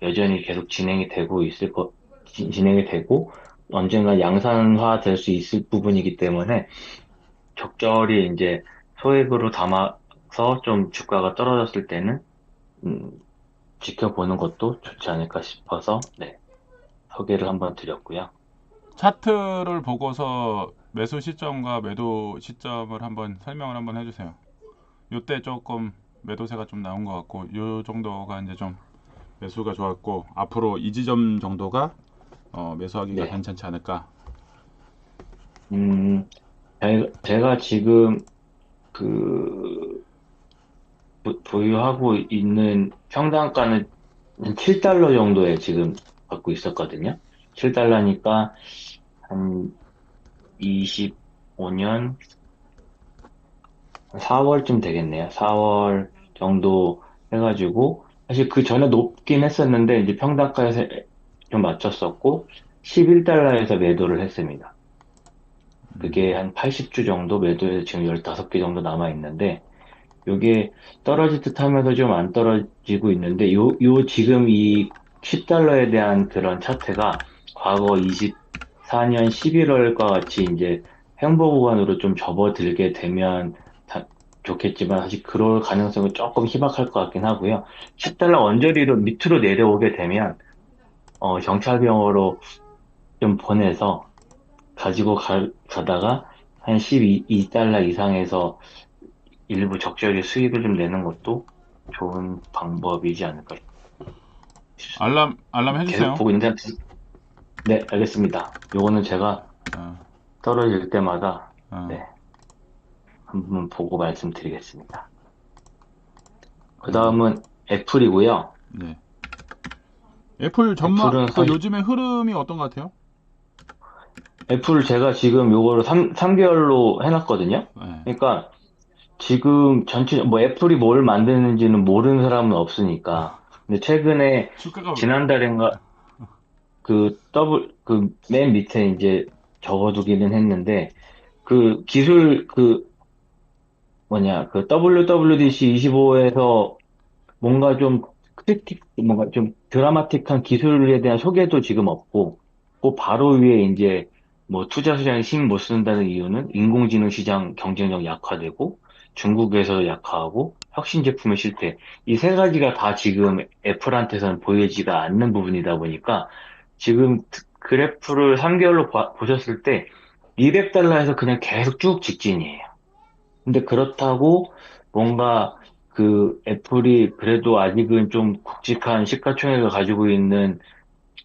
여전히 계속 진행이 되고, 언젠가 양산화 될 수 있을 부분이기 때문에 적절히 이제 소액으로 담아서 좀 주가가 떨어졌을 때는, 음, 지켜보는 것도 좋지 않을까 싶어서, 네, 소개를 한번 드렸고요. 차트를 보고서 매수 시점과 매도 시점을 한번 설명을 한번 해주세요. 요때 조금 매도세가 좀 나온 것 같고, 요 정도가 이제 좀 매수가 좋았고, 앞으로 이 지점 정도가 매수하기가 네. 괜찮지 않을까. 음, 제가 지금 그 보유하고 있는 평당가는 7달러 정도에 지금 갖고 있었거든요. 7달러니까 한 25년 4월쯤 되겠네요. 4월 정도 해가지고 사실 그 전에 높긴 했었는데 이제 평당가에서 좀 맞췄었고 11달러에서 매도를 했습니다. 그게 한 80주 정도 매도해서 지금 15개 정도 남아 있는데 요게 떨어질 듯 하면서 좀 안 떨어지고 있는데, 지금 이 10달러에 대한 그런 차트가 과거 24년 11월과 같이 이제 횡보 구간으로 좀 접어들게 되면 좋겠지만, 사실 그럴 가능성은 조금 희박할 것 같긴 하고요. 10달러 언저리로 밑으로 내려오게 되면, 정찰병으로 좀 보내서 가다가 한 12달러 이상에서 일부 적절히 수익을 좀 내는 것도 좋은 방법이지 않을까 싶습니다. 알람 계속 해주세요. 보고 있는데, 네, 알겠습니다. 요거는 제가 어, 떨어질 때마다, 어, 네, 한번 보고 말씀드리겠습니다. 그 음, 다음은 애플이고요. 네. 애플 전망, 애플은 그 사실, 요즘의 흐름이 어떤 것 같아요? 애플을 제가 지금 요거를 3개월로 해놨거든요. 네. 그러니까 지금 뭐 애플이 뭘 만드는지는 모르는 사람은 없으니까. 근데 최근에 주가가 지난달인가 맨 밑에 이제 적어두기는 했는데, WWDC 25에서 뭔가 좀 드라마틱한 기술에 대한 소개도 지금 없고, 그 바로 위에 이제 뭐 투자 시장에 힘 못 쓴다는 이유는 인공지능 시장 경쟁력 약화되고, 중국에서 약화하고, 혁신 제품의 실패. 이 세 가지가 다 지금 애플한테서는 보이지가 않는 부분이다 보니까, 지금 그래프를 3개월로 보셨을 때, 200달러에서 그냥 계속 쭉 직진이에요. 근데 그렇다고 뭔가 애플이 그래도 아직은 좀 굵직한 시가총액을 가지고 있는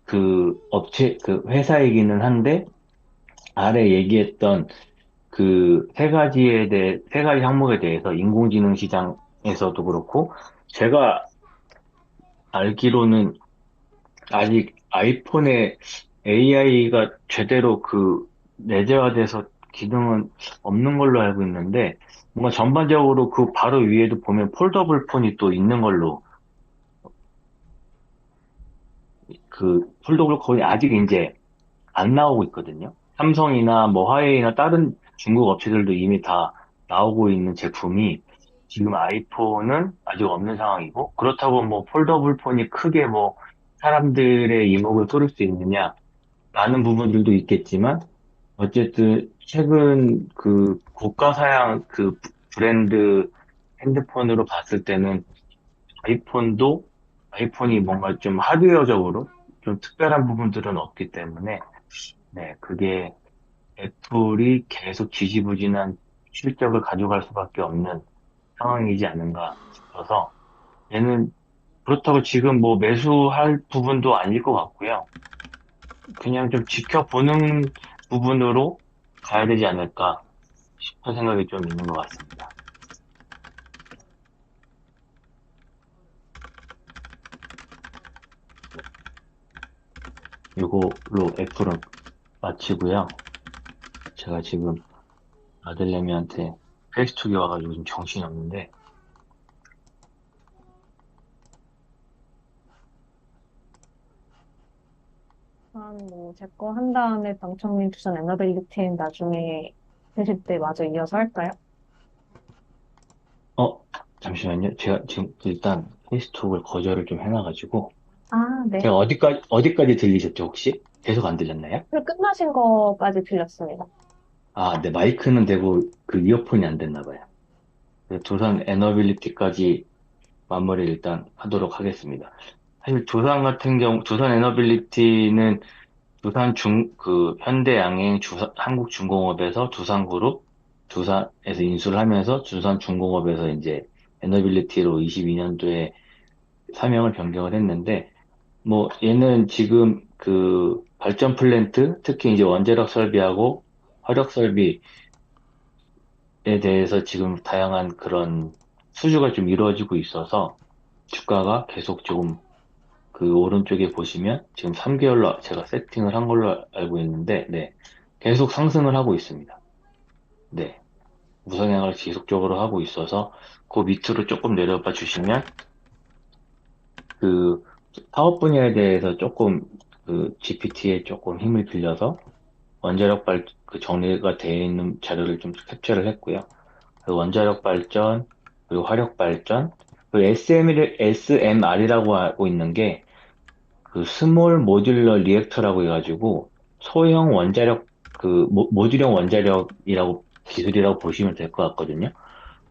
그 회사이기는 한데, 아래 얘기했던 그 세 가지 항목에 대해서 인공지능 시장에서도 그렇고, 제가 알기로는 아직 아이폰에 AI가 제대로 내재화돼서 기능은 없는 걸로 알고 있는데, 뭔가 전반적으로 그 바로 위에도 보면 폴더블 폰이 또 있는 걸로, 폴더블 폰이 아직 이제 안 나오고 있거든요. 삼성이나 뭐 화웨이나 다른 중국 업체들도 이미 다 나오고 있는 제품이 지금 아이폰은 아직 없는 상황이고, 그렇다고 뭐 폴더블 폰이 크게 뭐 사람들의 이목을 끌을 수 있느냐? 라는 부분들도 있겠지만, 어쨌든, 최근 고가 사양 브랜드 핸드폰으로 봤을 때는 아이폰도, 아이폰이 뭔가 좀 하드웨어적으로 좀 특별한 부분들은 없기 때문에, 네, 그게 애플이 계속 지지부진한 실적을 가져갈 수밖에 없는 상황이지 않은가 싶어서, 얘는 그렇다고 지금 뭐 매수할 부분도 아닐 것 같고요. 그냥 좀 지켜보는 부분으로 가야 되지 않을까 싶은 생각이 좀 있는 것 같습니다. 이걸로 애플은 마치고요. 제가 지금 아들내미한테 페이스톡이 와가지고 지금 정신이 없는데, 뭐, 제 거 한 다음에 방청민 투자 에너빌리티는 나중에 되실 때 마저 이어서 할까요? 어, 잠시만요. 제가 지금 일단 페이스톡을 거절을 좀 해놔가지고, 아, 네. 제가 어디까지 들리셨죠, 혹시? 계속 안 들렸나요? 술 끝나신 거까지 들렸습니다. 아, 네, 마이크는 되고 그 이어폰이 안 됐나 봐요. 그래서 두산 에너빌리티까지 마무리 일단 하도록 하겠습니다. 사실 두산 같은 경우, 두산 에너빌리티는 현대양행 한국중공업에서 두산그룹, 두산에서 인수를 하면서 두산중공업에서 이제 에너빌리티로 22년도에 사명을 변경을 했는데, 뭐, 얘는 지금 그 발전 플랜트, 특히 이제 원자력 설비하고 화력 설비에 대해서 지금 다양한 그런 수주가 좀 이루어지고 있어서 주가가 계속 조금 그 오른쪽에 보시면 지금 3개월로 제가 세팅을 한 걸로 알고 있는데, 네. 계속 상승을 하고 있습니다. 네. 우상향을 지속적으로 하고 있어서 그 밑으로 조금 내려봐 주시면 그 사업 분야에 대해서 조금 그 GPT에 조금 힘을 빌려서 그 정리가 되어 있는 자료를 좀 캡처를 했고요. 그 원자력 발전, 그리고 화력 발전, 그 SMR이라고 하고 있는 게 그 스몰 모듈러 리액터라고 해가지고 소형 원자력 모듈형 원자력이라고 기술이라고 보시면 될 것 같거든요.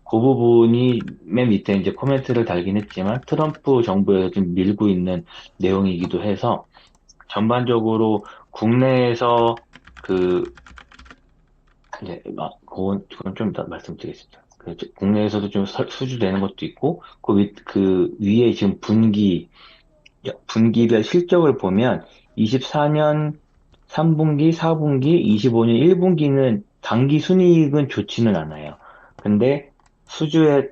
그 부분이 맨 밑에 이제 코멘트를 달긴 했지만 트럼프 정부에서 좀 밀고 있는 내용이기도 해서 전반적으로 국내에서 그 이제 그건 좀 이따 말씀드리겠습니다. 국내에서도 좀 수주되는 것도 있고 그 위에 지금 분기별 실적을 보면 24년 3분기, 4분기, 25년 1분기는 당기 순이익은 좋지는 않아요. 근데 수주의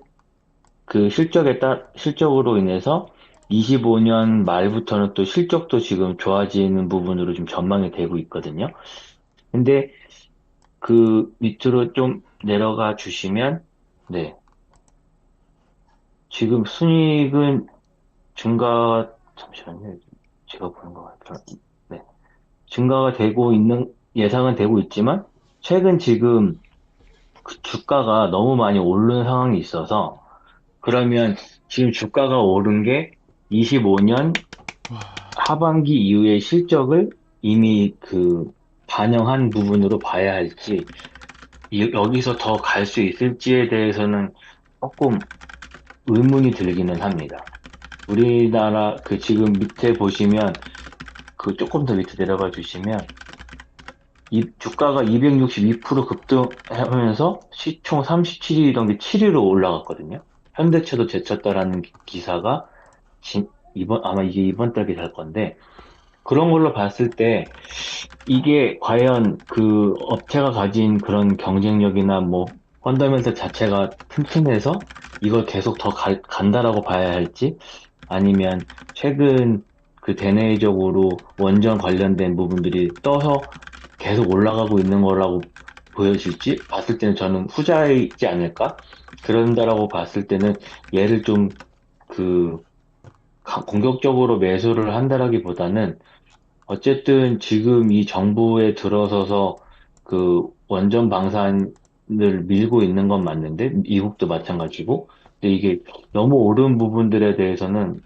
그 실적으로 인해서 25년 말부터는 또 실적도 지금 좋아지는 부분으로 좀 전망이 되고 있거든요. 근데 그 밑으로 좀 내려가 주시면, 네. 지금 순이익은 잠시만요. 제가 보는 것 같아요. 네. 증가가 되고 예상은 되고 있지만, 최근 지금 그 주가가 너무 많이 오른 상황이 있어서, 그러면 지금 주가가 오른 게 25년 하반기 이후의 실적을 이미 반영한 부분으로 봐야 할지, 여기서 더 갈 수 있을지에 대해서는 조금 의문이 들기는 합니다. 우리나라 지금 밑에 보시면 조금 더 밑에 내려가 주시면 이 주가가 262% 급등하면서 시총 37일이던 게 7위로 올라갔거든요. 현대차도 제쳤다라는 기사가 아마 이게 이번 달 기사일 건데 그런 걸로 봤을 때 이게 과연 그 업체가 가진 그런 경쟁력이나 뭐 펀더멘털 자체가 튼튼해서 이걸 계속 더 간다라고 봐야 할지 아니면 최근 대내적으로 원전 관련된 부분들이 떠서 계속 올라가고 있는 거라고 보여질지 봤을 때는 저는 후자이지 않을까? 그런다라고 봤을 때는 얘를 좀 그 공격적으로 매수를 한다라기보다는 어쨌든 지금 이 정부에 들어서서 원전 방산을 밀고 있는 건 맞는데 미국도 마찬가지고 근데 이게 너무 오른 부분들에 대해서는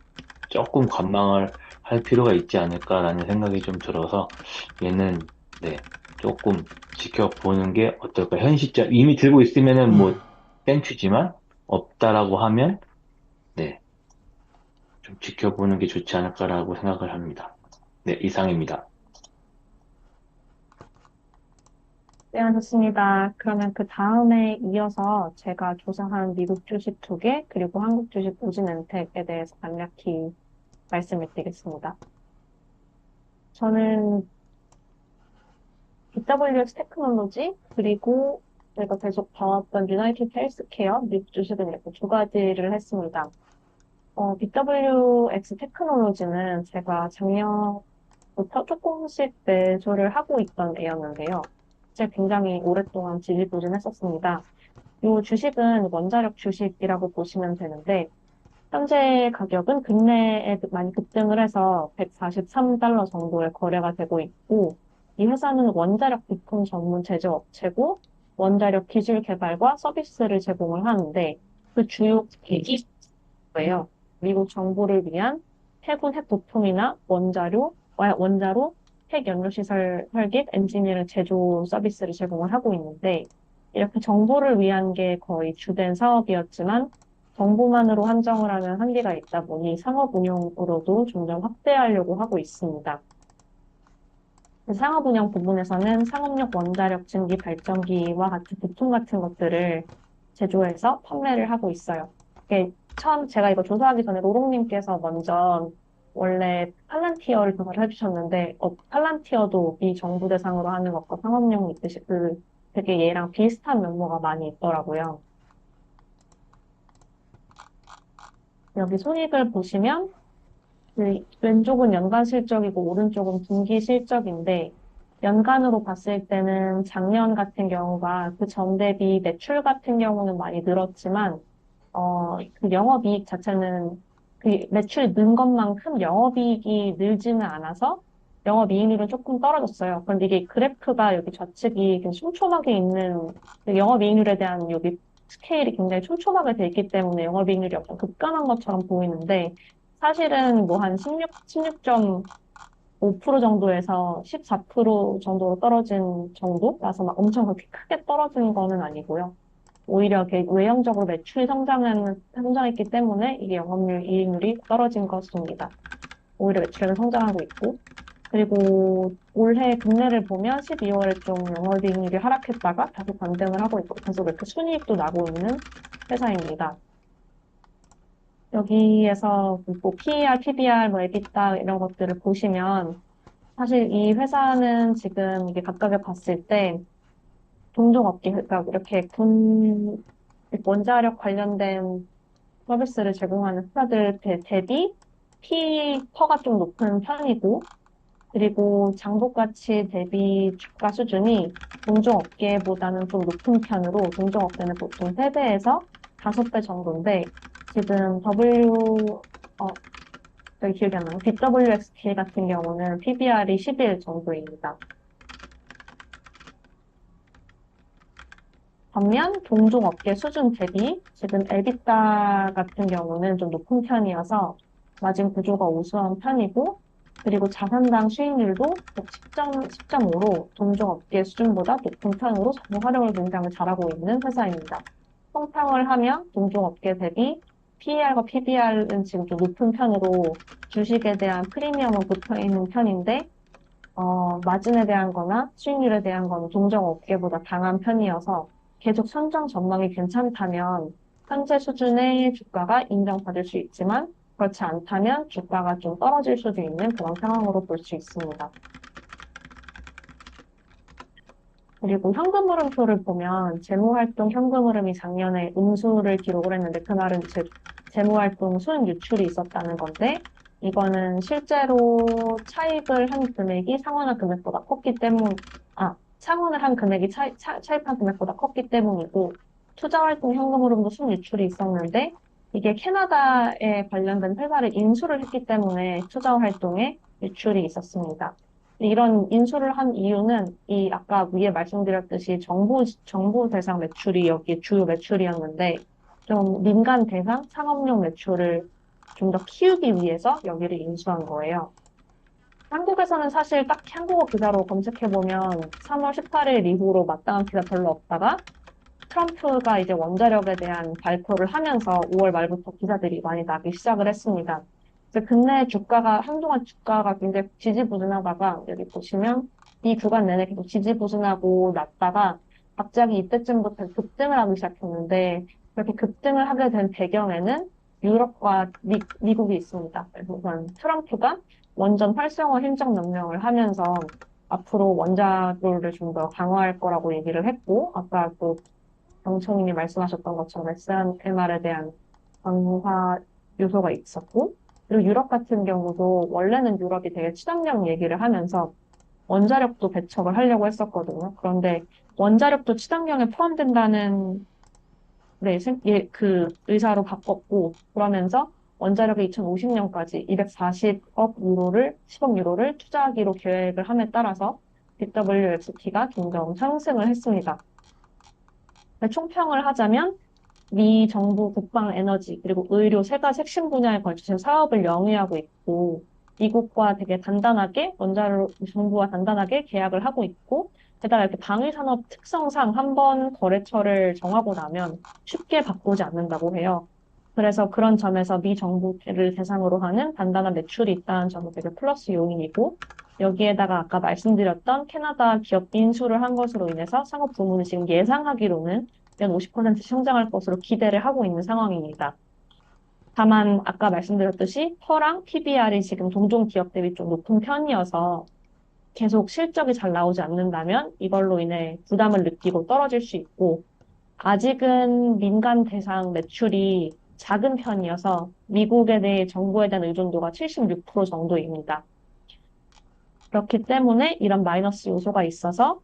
조금 관망을 할 필요가 있지 않을까라는 생각이 좀 들어서 얘는 네 조금 지켜보는 게 어떨까 현 시점 이미 들고 있으면은 뭐 땡큐지만 없다라고 하면 네 좀 지켜보는 게 좋지 않을까라고 생각을 합니다. 네 이상입니다. 네, 좋습니다. 그러면 그 다음에 이어서 제가 조사한 미국 주식 두 개, 그리고 한국 주식 우진엔텍에 대해서 간략히 말씀을 드리겠습니다. 저는 BWX 테크놀로지, 그리고 제가 계속 봐왔던 유나이티드 헬스케어, 미국 주식은 이렇게 두 가지를 했습니다. BWX 테크놀로지는 제가 작년부터 조금씩 매수를 하고 있던 애였는데요. 제가 굉장히 오랫동안 지지부진했었습니다. 이 주식은 원자력 주식이라고 보시면 되는데, 현재 가격은 국내에 많이 급등을 해서 143달러 정도의 거래가 되고 있고, 이 회사는 원자력 부품 전문 제조업체고, 원자력 기술 개발과 서비스를 제공을 하는데, 그 주요 기기예요. 미국 정부를 위한 해군 핵부품이나 원자로, 핵연료시설 설계, 엔지니어링 제조 서비스를 제공을 하고 있는데, 이렇게 정보를 위한 게 거의 주된 사업이었지만, 정보만으로 한정을 하면 한계가 있다 보니 상업 운용으로도 점점 확대하려고 하고 있습니다. 상업 운영 부분에서는 상업용 원자력 증기 발전기와 같은 부품 같은 것들을 제조해서 판매를 하고 있어요. 이게 처음 제가 이거 조사하기 전에 로롱님께서 먼저 원래 팔란티어를 조사를 해주셨는데, 팔란티어도 미 정부 대상으로 하는 것과 상업용이 있듯이 되게 얘랑 비슷한 면모가 많이 있더라고요. 여기 손익을 보시면 왼쪽은 연간 실적이고 오른쪽은 분기 실적인데 연간으로 봤을 때는 작년 같은 경우가 그 전 대비 매출 같은 경우는 많이 늘었지만 그 영업이익 자체는 그 매출이 는 것만큼 영업이익이 늘지는 않아서 영업이익률은 조금 떨어졌어요. 그런데 이게 그래프가 여기 좌측이 그냥 촘촘하게 있는 그 영업이익률에 대한 여기 스케일이 굉장히 촘촘하게 돼 있기 때문에 영업이익률이 약간 급감한 것처럼 보이는데 사실은 뭐 한 16.5% 정도에서 14% 정도로 떨어진 정도라서 막 엄청 그렇게 크게 떨어진 거는 아니고요. 오히려 이렇게 외형적으로 매출이 성장했기 때문에 이게 영업률, 이익률이 떨어진 것입니다. 오히려 매출은 성장하고 있고. 그리고 올해 국내를 보면 12월에 좀 영업이익률이 하락했다가 다시 반등을 하고 있고, 계속 이렇게 순이익도 나고 있는 회사입니다. 여기에서 뭐 PER, PBR, 뭐 EBITDA 이런 것들을 보시면 사실 이 회사는 지금 이게 각각을 봤을 때 동종업계, 그러니까 이렇게 원자력 관련된 서비스를 제공하는 회사들 대비 PER가 좀 높은 편이고, 그리고 장부가치 대비 주가 수준이 동종업계보다는 좀 높은 편으로 동종업계는 보통 3배에서 5배 정도인데, 지금 여기 기억이 안 나요. BWXT 같은 경우는 PBR이 11 정도입니다. 반면 동종업계 수준 대비 지금 에비타 같은 경우는 좀 높은 편이어서 마진 구조가 우수한 편이고, 그리고 자산당 수익률도 10.5로 동종업계 수준보다 높은 편으로 자본 활용을 굉장히 잘하고 있는 회사입니다. 통평을 하면 동종업계 대비 PER과 PBR은 지금 좀 높은 편으로 주식에 대한 프리미엄은 붙어 있는 편인데, 마진에 대한 거나 수익률에 대한 거는 동종업계보다 강한 편이어서 계속 성장 전망이 괜찮다면 현재 수준의 주가가 인정받을 수 있지만 그렇지 않다면 주가가 좀 떨어질 수도 있는 그런 상황으로 볼 수 있습니다. 그리고 현금 흐름표를 보면 재무활동 현금 흐름이 작년에 음수를 기록을 했는데 그날은 재무활동 수익 유출이 있었다는 건데 이거는 실제로 차입을 한 금액이 상환한 금액보다 컸기 상환을 한 금액이 차입한 금액보다 컸기 때문이고 투자활동 현금 흐름도 수익 유출이 있었는데 이게 캐나다에 관련된 회사를 인수를 했기 때문에 투자활동에 유출이 있었습니다. 이런 인수를 한 이유는 아까 위에 말씀드렸듯이 정부 대상 매출이 여기 주요 매출이었는데 좀 민간 대상 상업용 매출을 좀 더 키우기 위해서 여기를 인수한 거예요. 한국에서는 사실 딱히 한국어 기사로 검색해보면 3월 18일 이후로 마땅한 기사 별로 없다가 트럼프가 이제 원자력에 대한 발표를 하면서 5월 말부터 기사들이 많이 나기 시작을 했습니다. 이제 한동안 주가가 굉장히 지지부진하다가, 여기 보시면 이 구간 내내 계속 지지부진하고 났다가 갑자기 이때쯤부터 급등을 하기 시작했는데, 그렇게 급등을 하게 된 배경에는 유럽과 미국이 있습니다. 그래서 우선 트럼프가 원전 활성화 행정명령을 하면서 앞으로 원자로를 좀 더 강화할 거라고 얘기를 했고, 아까 또 정청님이 말씀하셨던 것처럼 SMR에 대한 강화 요소가 있었고, 그리고 유럽 같은 경우도 원래는 유럽이 되게 친환경 얘기를 하면서 원자력도 배척을 하려고 했었거든요. 그런데 원자력도 친환경에 포함된다는 그 의사로 바꿨고, 그러면서 원자력에 2050년까지 240억 유로를, 10억 유로를 투자하기로 계획을 함에 따라서 BWXT가 굉장히 상승을 했습니다. 총평을 하자면 미 정부 국방 에너지 그리고 의료 세 가지 핵심 분야에 걸쳐서 사업을 영위하고 있고 미국과 되게 단단하게 원자로 정부와 단단하게 계약을 하고 있고 게다가 이렇게 방위 산업 특성상 한 번 거래처를 정하고 나면 쉽게 바꾸지 않는다고 해요. 그래서 그런 점에서 미 정부를 대상으로 하는 단단한 매출이 있다는 점이 되게 플러스 요인이고 여기에다가 아까 말씀드렸던 캐나다 기업 인수를 한 것으로 인해서 상업 부문이 지금 예상하기로는 연 50% 성장할 것으로 기대를 하고 있는 상황입니다. 다만 아까 말씀드렸듯이 퍼랑 PBR이 지금 동종 기업 대비 좀 높은 편이어서 계속 실적이 잘 나오지 않는다면 이걸로 인해 부담을 느끼고 떨어질 수 있고 아직은 민간 대상 매출이 작은 편이어서 미국에 대해 정부에 대한 의존도가 76% 정도입니다. 그렇기 때문에 이런 마이너스 요소가 있어서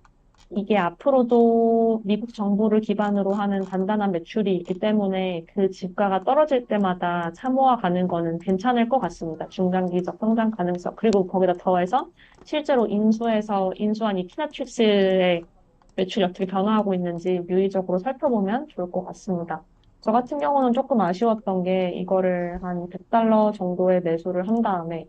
이게 앞으로도 미국 정부를 기반으로 하는 단단한 매출이 있기 때문에 그 집가가 떨어질 때마다 참호화 가는 거는 괜찮을 것 같습니다. 중장기적 성장 가능성. 그리고 거기다 더해서 실제로 인수한 이 키나튠스의 매출이 어떻게 변화하고 있는지 유의적으로 살펴보면 좋을 것 같습니다. 저 같은 경우는 조금 아쉬웠던 게 이거를 한 $100 정도의 매수를 한 다음에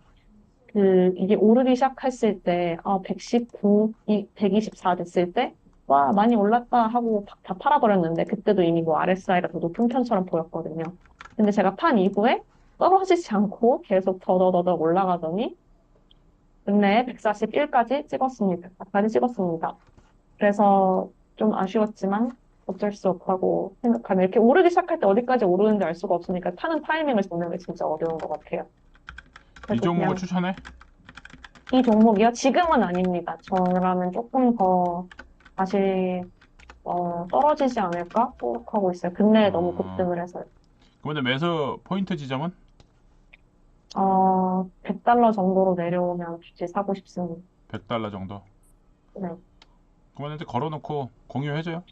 이게 오르기 시작했을 때, 119, 124 됐을 때, 와, 많이 올랐다 하고 다 팔아버렸는데, 그때도 이미 뭐 RSI가 더 높은 편처럼 보였거든요. 근데 제가 판 이후에 떨어지지 않고 계속 더더더더 올라가더니, 끝내 141까지 찍었습니다. 까지 찍었습니다. 그래서 좀 아쉬웠지만 어쩔 수 없다고 생각하면, 이렇게 오르기 시작할 때 어디까지 오르는지 알 수가 없으니까 타는 타이밍을 잡는 게 진짜 어려운 것 같아요. 이 그래서 종목을 그냥 추천해? 이 종목이요? 지금은 아닙니다. 저라면 조금 더 다시 떨어지지 않을까 생각하고 있어요. 근래에 너무 어, 급등을 해서요. 그러면 매수 포인트 지점은? 100달러 정도로 내려오면 주식 사고 싶습니다. 100달러 정도. 네, 그러면 이제 걸어놓고 공유해줘요.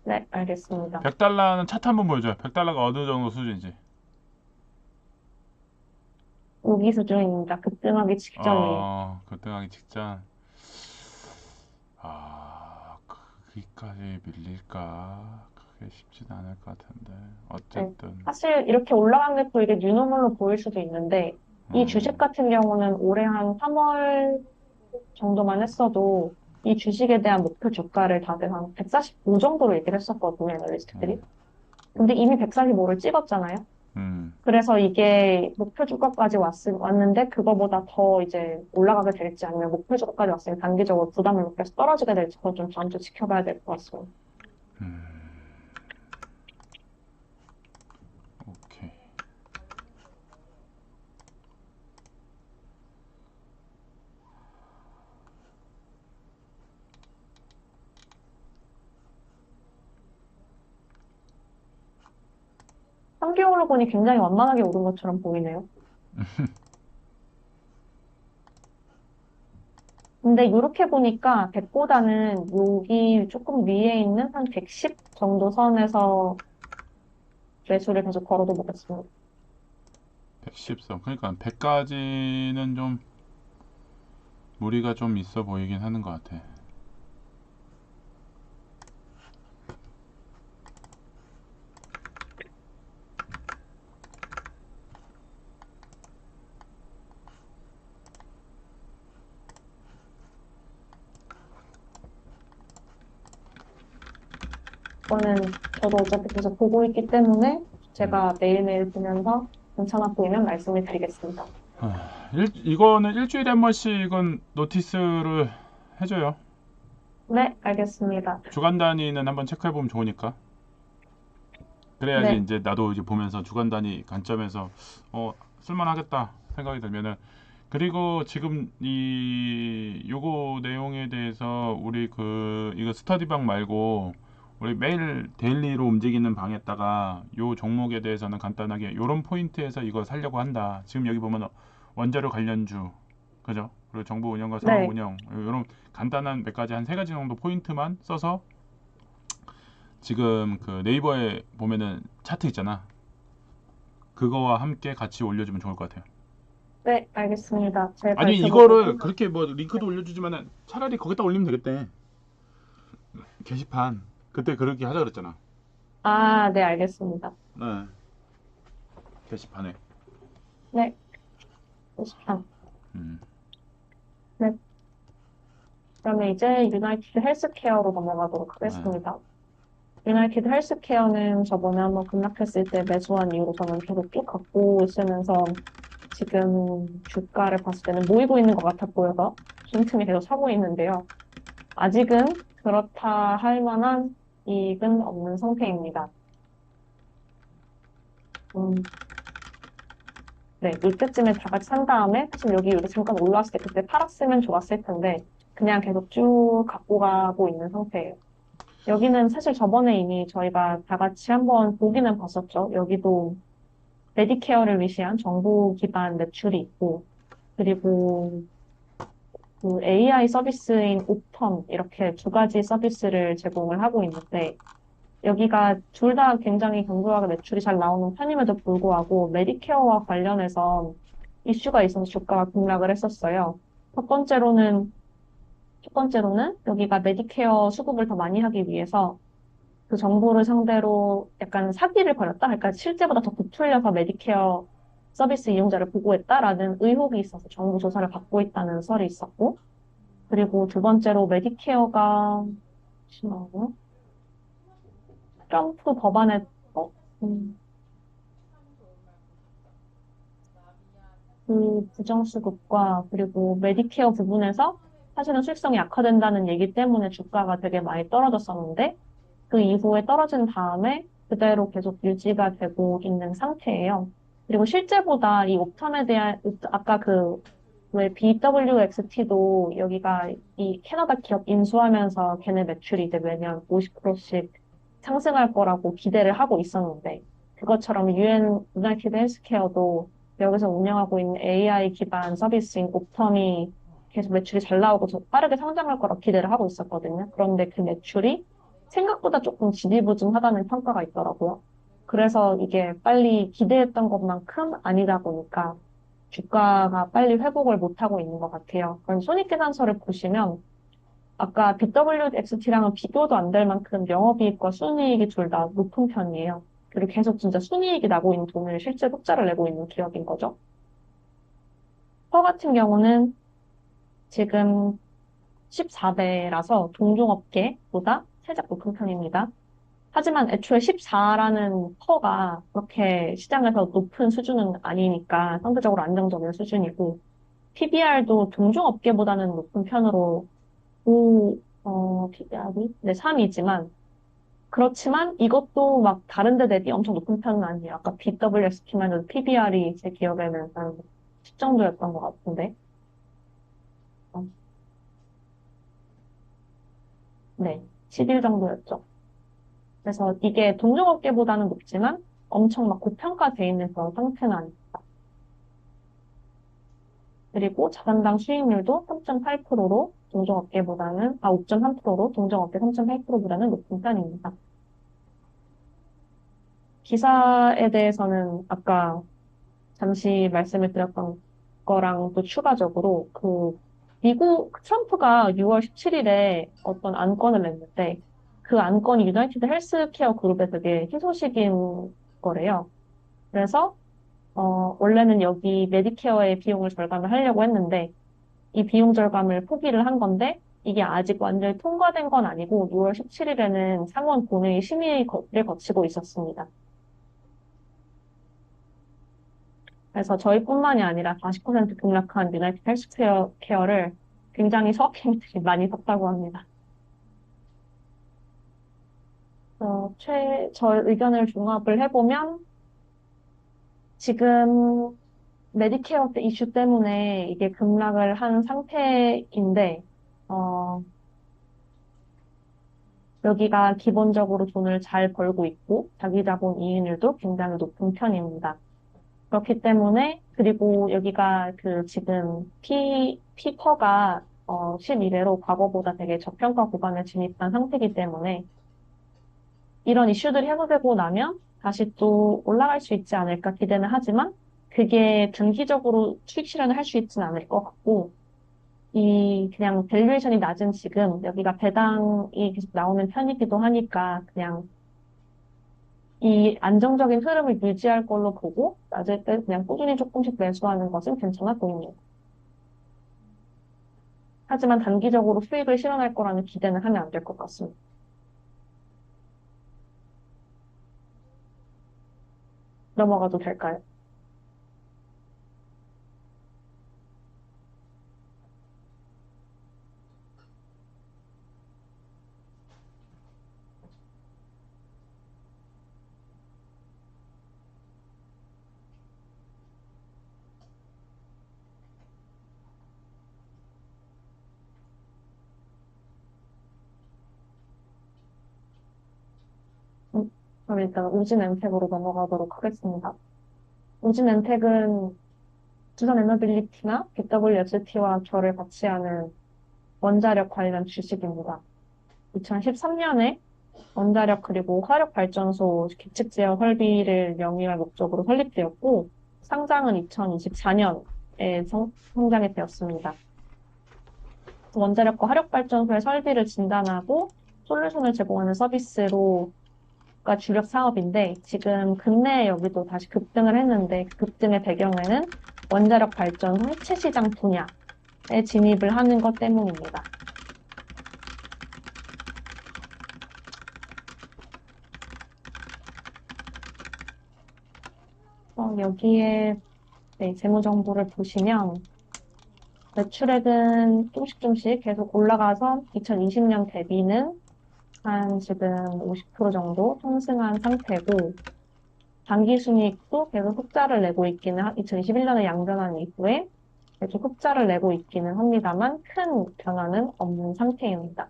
네, 알겠습니다. 100달러는 차트 한번 보여줘요. 100달러가 어느 정도 수준인지. 여기 수준입니다. 급등하기 직전이에요. 급등하기 직전. 거기까지 밀릴까? 그게 쉽진 않을 것 같은데. 네. 어쨌든, 사실 이렇게 올라간 게 또 이게 뉴노멀로 보일 수도 있는데 이 주식 음, 같은 경우는 올해 한 3월 정도만 했어도 이 주식에 대한 목표 주가를 다들 한 145 정도로 얘기를 했었거든요, 애널리스트들이. 음, 근데 이미 145를 찍었잖아요. 음, 그래서 이게 목표 주가까지 왔는데 그거보다 더 이제 올라가게 될지 아니면 목표 주가까지 왔으면 단기적으로 부담을 느껴서 떨어지게 될지 그건 좀 다음 주 지켜봐야 될 것 같습니다. 음, 오케이. 삼개월로 보니 굉장히 완만하게 오른 것처럼 보이네요. 근데 이렇게 보니까 100보다는 여기 조금 위에 있는 한 110 정도 선에서 매수를 계속 걸어도 보겠습니다. 110선. 그러니까 100까지는 좀 무리가 좀 있어 보이긴 하는 것 같아. 이거는 저도 어차피 계속 보고 있기 때문에 음. 제가 매일매일 보면서 괜찮아 보이면 말씀을 드리겠습니다. 이거는 일주일에 한 번씩은 노티스를 해줘요. 네, 알겠습니다. 주간 단위는 한번 체크해보면 좋으니까. 그래야지 네, 이제 나도 이제 보면서 주간 단위 관점에서 쓸만하겠다 생각이 들면은 그리고 지금 이 요거 내용에 대해서 우리 이거 스터디방 말고 우리 매일 데일리로 움직이는 방에다가 요 종목에 대해서는 간단하게 요런 포인트에서 이거 살려고 한다. 지금 여기 보면 원자료 관련주 그죠? 그리고 정보 운영과 사업 네, 운영 요런 간단한 몇 가지 한 세 가지 정도 포인트만 써서 지금 그 네이버에 보면은 차트 있잖아. 그거와 함께 같이 올려주면 좋을 것 같아요. 네, 알겠습니다. 잘 아니 밝혀보고 이거를 그렇게 뭐 링크도 올려주지만은 차라리 거기다 올리면 되겠대. 게시판 그때 그렇게 하자 그랬잖아. 아, 네, 알겠습니다. 네. 게시판에. 네, 53. 음. 네, 그러면 이제 유나이티드 헬스케어로 넘어가도록 네. 하겠습니다. 유나이티드 헬스케어는 저번에 한번 급락했을 때 매수한 이후로 저는 계속 쭉 갖고 있으면서 지금 주가를 봤을 때는 모이고 있는 것 같아 보여서 빈틈이 계속 사고 있는데요. 아직은 그렇다 할 만한 이익은 없는 상태입니다. 음, 네, 이때쯤에 다 같이 산 다음에 사실 여기 우리 잠깐 올라왔을 때 그때 팔았으면 좋았을 텐데 그냥 계속 쭉 갖고 가고 있는 상태예요. 여기는 사실 저번에 이미 저희가 다 같이 한번 보기는 봤었죠. 여기도 메디케어를 위시한 정보 기반 매출이 있고 그리고 그 AI 서비스인 옵텀 이렇게 두 가지 서비스를 제공을 하고 있는데 여기가 둘 다 굉장히 경주하게 매출이 잘 나오는 편임에도 불구하고 메디케어와 관련해서 이슈가 있어서 주가가 급락을 했었어요. 첫 번째로는 첫 번째로는 여기가 메디케어 수급을 더 많이 하기 위해서 그 정보를 상대로 약간 사기를 벌였다. 그러니까 실제보다 더 부풀려서 메디케어 서비스 이용자를 보고했다라는 의혹이 있어서 정부 조사를 받고 있다는 설이 있었고, 그리고 두 번째로 메디케어가 잠시만요. 트럼프 법안에 어, 음, 그 부정수급과 그리고 메디케어 부분에서 사실은 수익성이 약화된다는 얘기 때문에 주가가 되게 많이 떨어졌었는데 그 이후에 떨어진 다음에 그대로 계속 유지가 되고 있는 상태예요. 그리고 실제보다 이 옥텀에 대한 아까 그 왜 BWXT도 여기가 이 캐나다 기업 인수하면서 걔네 매출이 이제 매년 50%씩 상승할 거라고 기대를 하고 있었는데 그것처럼 유나이티드 헬스케어도 여기서 운영하고 있는 AI 기반 서비스인 옵텀이 계속 매출이 잘 나오고 더 빠르게 성장할 거라고 기대를 하고 있었거든요. 그런데 그 매출이 생각보다 조금 지지부진하다는 평가가 있더라고요. 그래서 이게 빨리 기대했던 것만큼 아니다 보니까 주가가 빨리 회복을 못하고 있는 것 같아요. 그럼 손익계산서를 보시면 아까 BWXT랑은 비교도 안 될 만큼 영업이익과 순이익이 둘 다 높은 편이에요. 그리고 계속 진짜 순이익이 나고 있는 돈을 실제 흑자를 내고 있는 기업인 거죠. 퍼 같은 경우는 지금 14배라서 동종업계보다 살짝 높은 편입니다. 하지만 애초에 14라는 퍼가 그렇게 시장에서 높은 수준은 아니니까 상대적으로 안정적인 수준이고, PBR도 동종업계보다는 높은 편으로 PBR이 네, 3이지만, 그렇지만 이것도 막 다른 데 대비 엄청 높은 편은 아니에요. 아까 BWST만 해도 PBR이 제 기억에는 한 10 정도였던 것 같은데. 어, 네, 11 정도였죠. 그래서 이게 동종업계보다는 높지만 엄청 막 고평가돼 있는 그런 상태는 아닙니다. 그리고 자산당 수익률도 3.8%로 동종업계보다는, 5.3%로 동종업계 3.8%보다는 높은 편입니다. 기사에 대해서는 아까 잠시 말씀을 드렸던 거랑 또 추가적으로 미국 트럼프가 6월 17일에 어떤 안건을 냈는데 그 안건이 유나이티드 헬스케어 그룹에 되게 희소식인 거래요. 그래서 원래는 여기 메디케어의 비용을 절감을 하려고 했는데 이 비용 절감을 포기를 한 건데 이게 아직 완전히 통과된 건 아니고 6월 17일에는 상원 본회의 심의를 거치고 있었습니다. 그래서 저희뿐만이 아니라 40% 급락한 유나이티드 헬스케어를 굉장히 서학생들이 많이 샀다고 합니다. 저 의견을 종합을 해보면 지금 메디케어 이슈 때문에 이게 급락을 한 상태인데, 어, 여기가 기본적으로 돈을 잘 벌고 있고, 자기 자본 이익률도 굉장히 높은 편입니다. 그렇기 때문에, 그리고 여기가 그 지금 피퍼가 12배로 과거보다 되게 저평가 구간에 진입한 상태이기 때문에, 이런 이슈들이 해소되고 나면 다시 또 올라갈 수 있지 않을까 기대는 하지만, 그게 단기적으로 수익 실현을 할 수 있지는 않을 것 같고, 이 그냥 밸류에이션이 낮은 지금 여기가 배당이 계속 나오는 편이기도 하니까 그냥 이 안정적인 흐름을 유지할 걸로 보고 낮을 때 그냥 꾸준히 조금씩 매수하는 것은 괜찮아 보입니다. 하지만 단기적으로 수익을 실현할 거라는 기대는 하면 안 될 것 같습니다. 넘어가도 될까요? 그럼 일단 우진엔텍으로 넘어가도록 하겠습니다. 우진엔텍은 두산에너빌리티나 BWST와 결을 같이 하는 원자력 관련 주식입니다. 2013년에 원자력 그리고 화력발전소 기측 제어 설비를 영위할 목적으로 설립되었고, 상장은 2024년에 성장이 되었습니다. 원자력과 화력발전소의 설비를 진단하고 솔루션을 제공하는 서비스로가 주력 사업인데, 지금 근래에 여기도 다시 급등을 했는데, 그 급등의 배경에는 원자력 발전소 해체 시장 분야에 진입을 하는 것 때문입니다. 여기에 네, 재무 정보를 보시면 매출액은 조금씩 계속 올라가서 2020년 대비는 한 지금 50% 정도 상승한 상태고, 당기순이익도 계속 흑자를 내고 있기는, 2021년에 양전한 이후에 계속 흑자를 내고 있기는 합니다만, 큰 변화는 없는 상태입니다.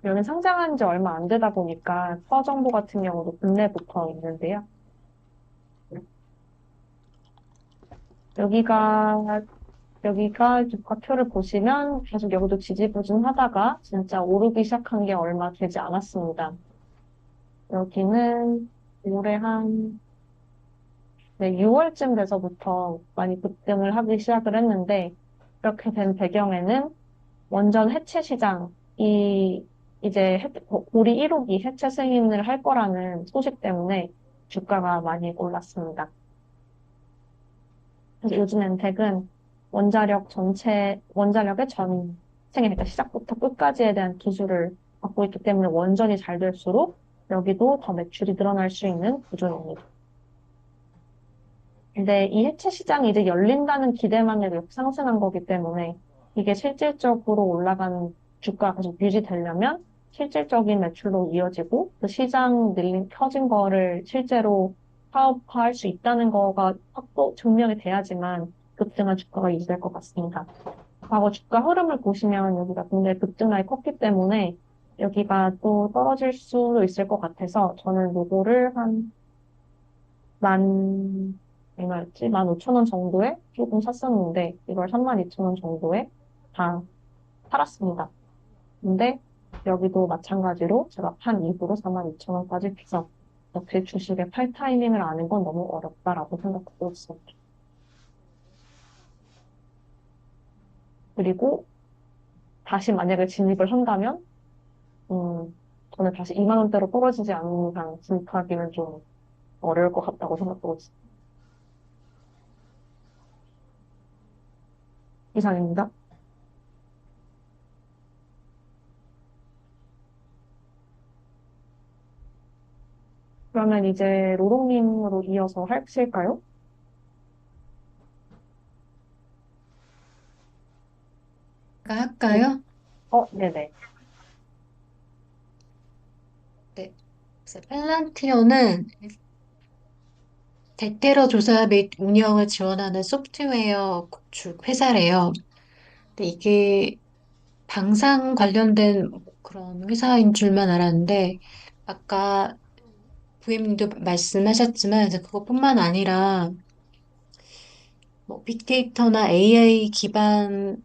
여기 상장한 지 얼마 안 되다 보니까 서 정보 같은 경우도 국내부터 있는데요. 여기가 주가표를 보시면 계속 여기도 지지부진하다가 진짜 오르기 시작한 게 얼마 되지 않았습니다. 여기는 올해 한 네, 6월쯤 돼서부터 많이 급등을 하기 시작을 했는데, 이렇게 된 배경에는 원전 해체 시장이 이제 우리 1호기 해체 승인을 할 거라는 소식 때문에 주가가 많이 올랐습니다. 그래서 요즘 엔텍은 원자력의 전생에, 그러니까 시작부터 끝까지에 대한 기술을 갖고 있기 때문에 원전이 잘 될수록 여기도 더 매출이 늘어날 수 있는 구조입니다. 근데 이 해체 시장이 이제 열린다는 기대만 해도 상승한 거기 때문에 이게 실질적으로 올라가는 주가가 계속 유지되려면 실질적인 매출로 이어지고 그 시장 켜진 거를 실제로 사업화할 수 있다는 거가 확보 증명이 돼야지만 급등한 주가가 유지될 것 같습니다. 과거 주가 흐름을 보시면 여기가 굉장히 급등하게 컸기 때문에 여기가 또 떨어질 수도 있을 것 같아서 저는 요거를 한 만, 얼마였지? 15,000원 정도에 조금 샀었는데, 이걸 32,000원 정도에 다 팔았습니다. 근데 여기도 마찬가지로 제가 판 이후로 42,000원까지 비서 역시 주식의 팔 타이밍을 아는 건 너무 어렵다라고 생각하고 있습니다. 그리고 다시 만약에 진입을 한다면, 저는 다시 2만 원대로 떨어지지 않는 이상 진입하기는 좀 어려울 것 같다고 생각하고 있습니다. 이상입니다. 그러면 이제 로롱님으로 이어서 하실까요? 네. 할까요? 네네. 네. 그래서 펠란티오는 대테러 조사 및 운영을 지원하는 소프트웨어 구축 회사래요. 근데 이게 방산 관련된 그런 회사인 줄만 알았는데, 아까 부님도 말씀하셨지만, 이제 그것뿐만 아니라, 뭐, 빅데이터나 AI 기반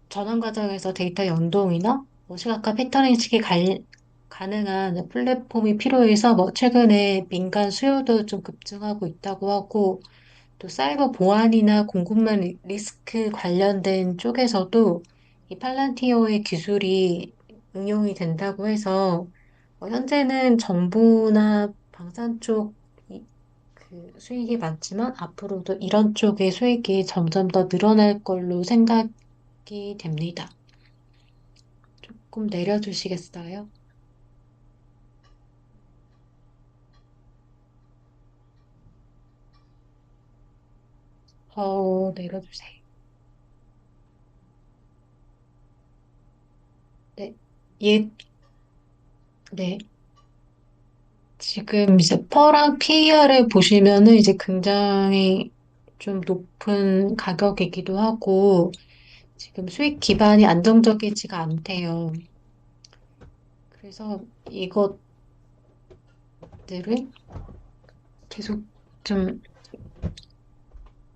전환 과정에서 데이터 연동이나 뭐 시각화 패터닝 식이 가능한 플랫폼이 필요해서 뭐 최근에 민간 수요도 좀 급증하고 있다고 하고 또 사이버 보안이나 공급망 리스크 관련된 쪽에서도 이 팔란티오의 기술이 응용이 된다고 해서 현재는 정부나 방산 쪽 그 수익이 많지만 앞으로도 이런 쪽의 수익이 점점 더 늘어날 걸로 생각이 됩니다. 조금 내려주시겠어요? 내려주세요. 네. 예, 네. 지금 이제 퍼랑 PER을 보시면은 이제 굉장히 좀 높은 가격이기도 하고 지금 수익 기반이 안정적이지가 않대요. 그래서 이것들을 계속 좀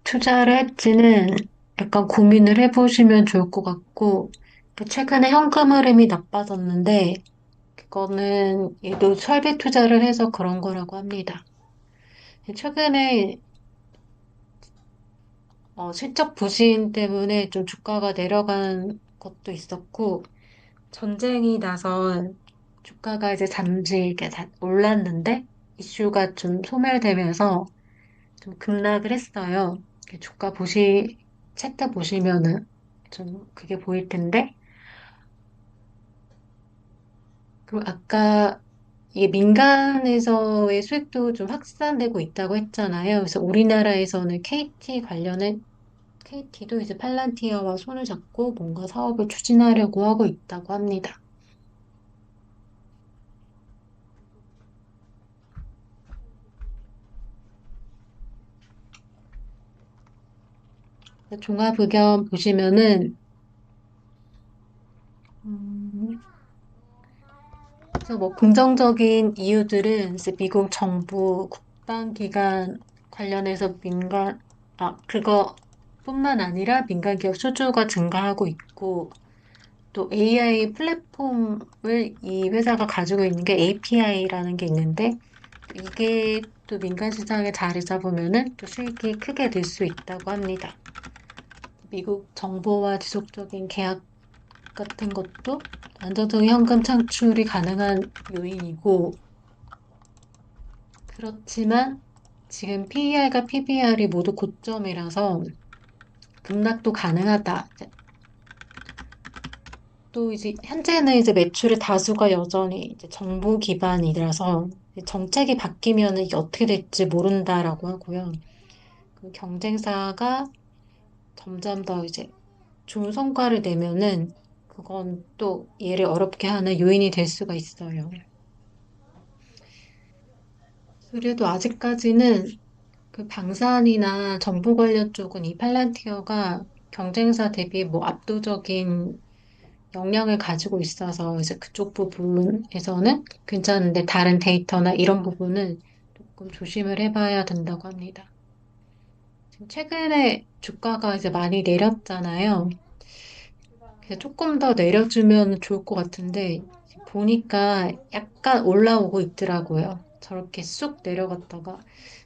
투자를 할지는 약간 고민을 해보시면 좋을 것 같고 최근에 현금 흐름이 나빠졌는데 그거는 얘도 설비 투자를 해서 그런 거라고 합니다. 최근에 실적 부진 때문에 좀 주가가 내려간 것도 있었고, 전쟁이 나서 주가가 이제 잠시 이렇게 올랐는데, 이슈가 좀 소멸되면서 좀 급락을 했어요. 주가 차트 보시면은 좀 그게 보일 텐데, 그리고 아까 이게 민간에서의 수익도 좀 확산되고 있다고 했잖아요. 그래서 우리나라에서는 KT도 이제 팔란티어와 손을 잡고 뭔가 사업을 추진하려고 하고 있다고 합니다. 종합의견 보시면은, 음, 그래서 뭐 긍정적인 이유들은 이제 미국 정부 국방기관 관련해서 그거뿐만 아니라 민간 기업 수주가 증가하고 있고, 또 AI 플랫폼을 이 회사가 가지고 있는 게 API라는 게 있는데, 이게 또 민간 시장에 자리 잡으면은 또 수익이 크게 늘 수 있다고 합니다. 미국 정부와 지속적인 계약 같은 것도 안정적인 현금 창출이 가능한 요인이고, 그렇지만 지금 PER과 PBR이 모두 고점이라서 급락도 가능하다. 또 이제 현재는 이제 매출의 다수가 여전히 이제 정부 기반이라서 정책이 바뀌면은 이게 어떻게 될지 모른다라고 하고요. 그 경쟁사가 점점 더 이제 좋은 성과를 내면은 그건 또 얘를 어렵게 하는 요인이 될 수가 있어요. 그래도 아직까지는 그 방산이나 정보 관련 쪽은 이 팔란티어가 경쟁사 대비 뭐 압도적인 역량을 가지고 있어서 이제 그쪽 부분에서는 괜찮은데 다른 데이터나 이런 부분은 조금 조심을 해봐야 된다고 합니다. 지금 최근에 주가가 이제 많이 내렸잖아요. 그래서 조금 더 내려주면 좋을 것 같은데 보니까 약간 올라오고 있더라고요. 저렇게 쑥 내려갔다가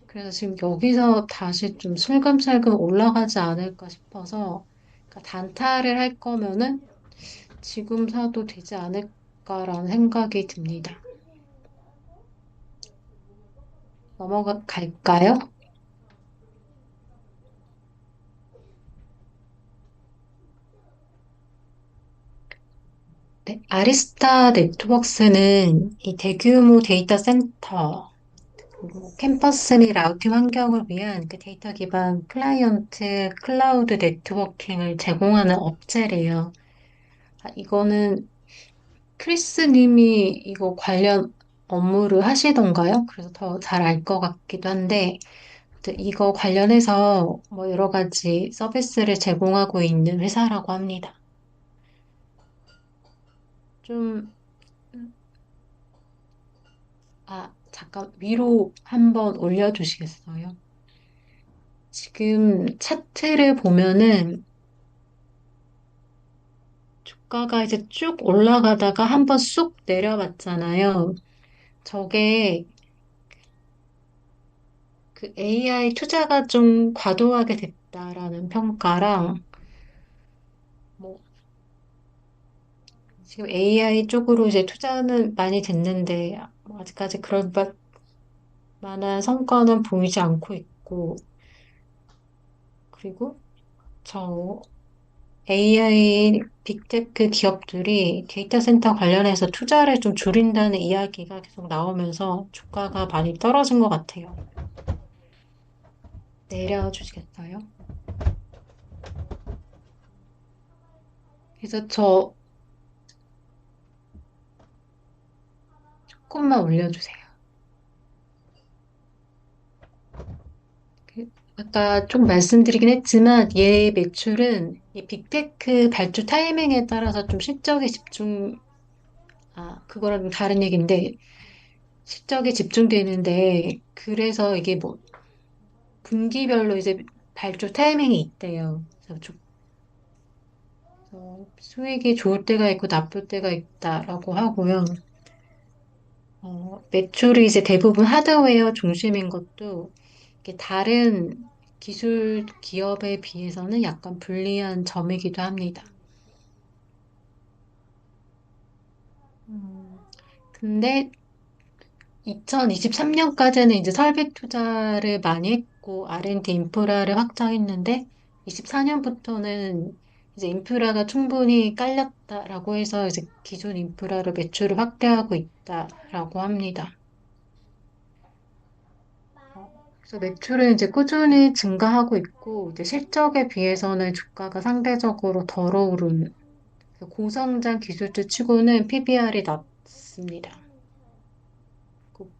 그래서 지금 여기서 다시 좀 슬금슬금 올라가지 않을까 싶어서 그러니까 단타를 할 거면은 지금 사도 되지 않을까라는 생각이 듭니다. 넘어가 갈까요? 네, 아리스타 네트워크스는 이 대규모 데이터 센터, 그리고 캠퍼스 및 라우팅 환경을 위한 그 데이터 기반 클라이언트 클라우드 네트워킹을 제공하는 업체래요. 이거는 크리스 님이 이거 관련 업무를 하시던가요? 그래서 더 잘 알 것 같기도 한데, 이거 관련해서 뭐 여러 가지 서비스를 제공하고 있는 회사라고 합니다. 좀, 잠깐 위로 한번 올려주시겠어요? 지금 차트를 보면은 주가가 이제 쭉 올라가다가 한번 쑥 내려봤잖아요. 저게 그 AI 투자가 좀 과도하게 됐다라는 평가랑 뭐 지금 AI 쪽으로 이제 투자는 많이 됐는데 아직까지 그럴 만한 성과는 보이지 않고 있고, 그리고 저 AI 빅테크 기업들이 데이터 센터 관련해서 투자를 좀 줄인다는 이야기가 계속 나오면서 주가가 많이 떨어진 것 같아요. 내려주시겠어요? 그래서 저 조금만 올려주세요. 아까 좀 말씀드리긴 했지만 얘 매출은 이 빅테크 발주 타이밍에 따라서 좀 실적에 그거랑 좀 다른 얘기인데 실적에 집중되는데 그래서 이게 뭐 분기별로 이제 발주 타이밍이 있대요. 그래서 수익이 좋을 때가 있고 나쁠 때가 있다라고 하고요. 매출이 이제 대부분 하드웨어 중심인 것도 이게 다른 기술 기업에 비해서는 약간 불리한 점이기도 합니다. 근데 2023년까지는 이제 설비 투자를 많이 했고 R&D 인프라를 확장했는데 24년부터는 이제 인프라가 충분히 깔렸다라고 해서 이제 기존 인프라로 매출을 확대하고 있다라고 합니다. 그래서 매출은 이제 꾸준히 증가하고 있고 이제 실적에 비해서는 주가가 상대적으로 덜 오른 고성장 기술주 치고는 PBR이 낮습니다. 그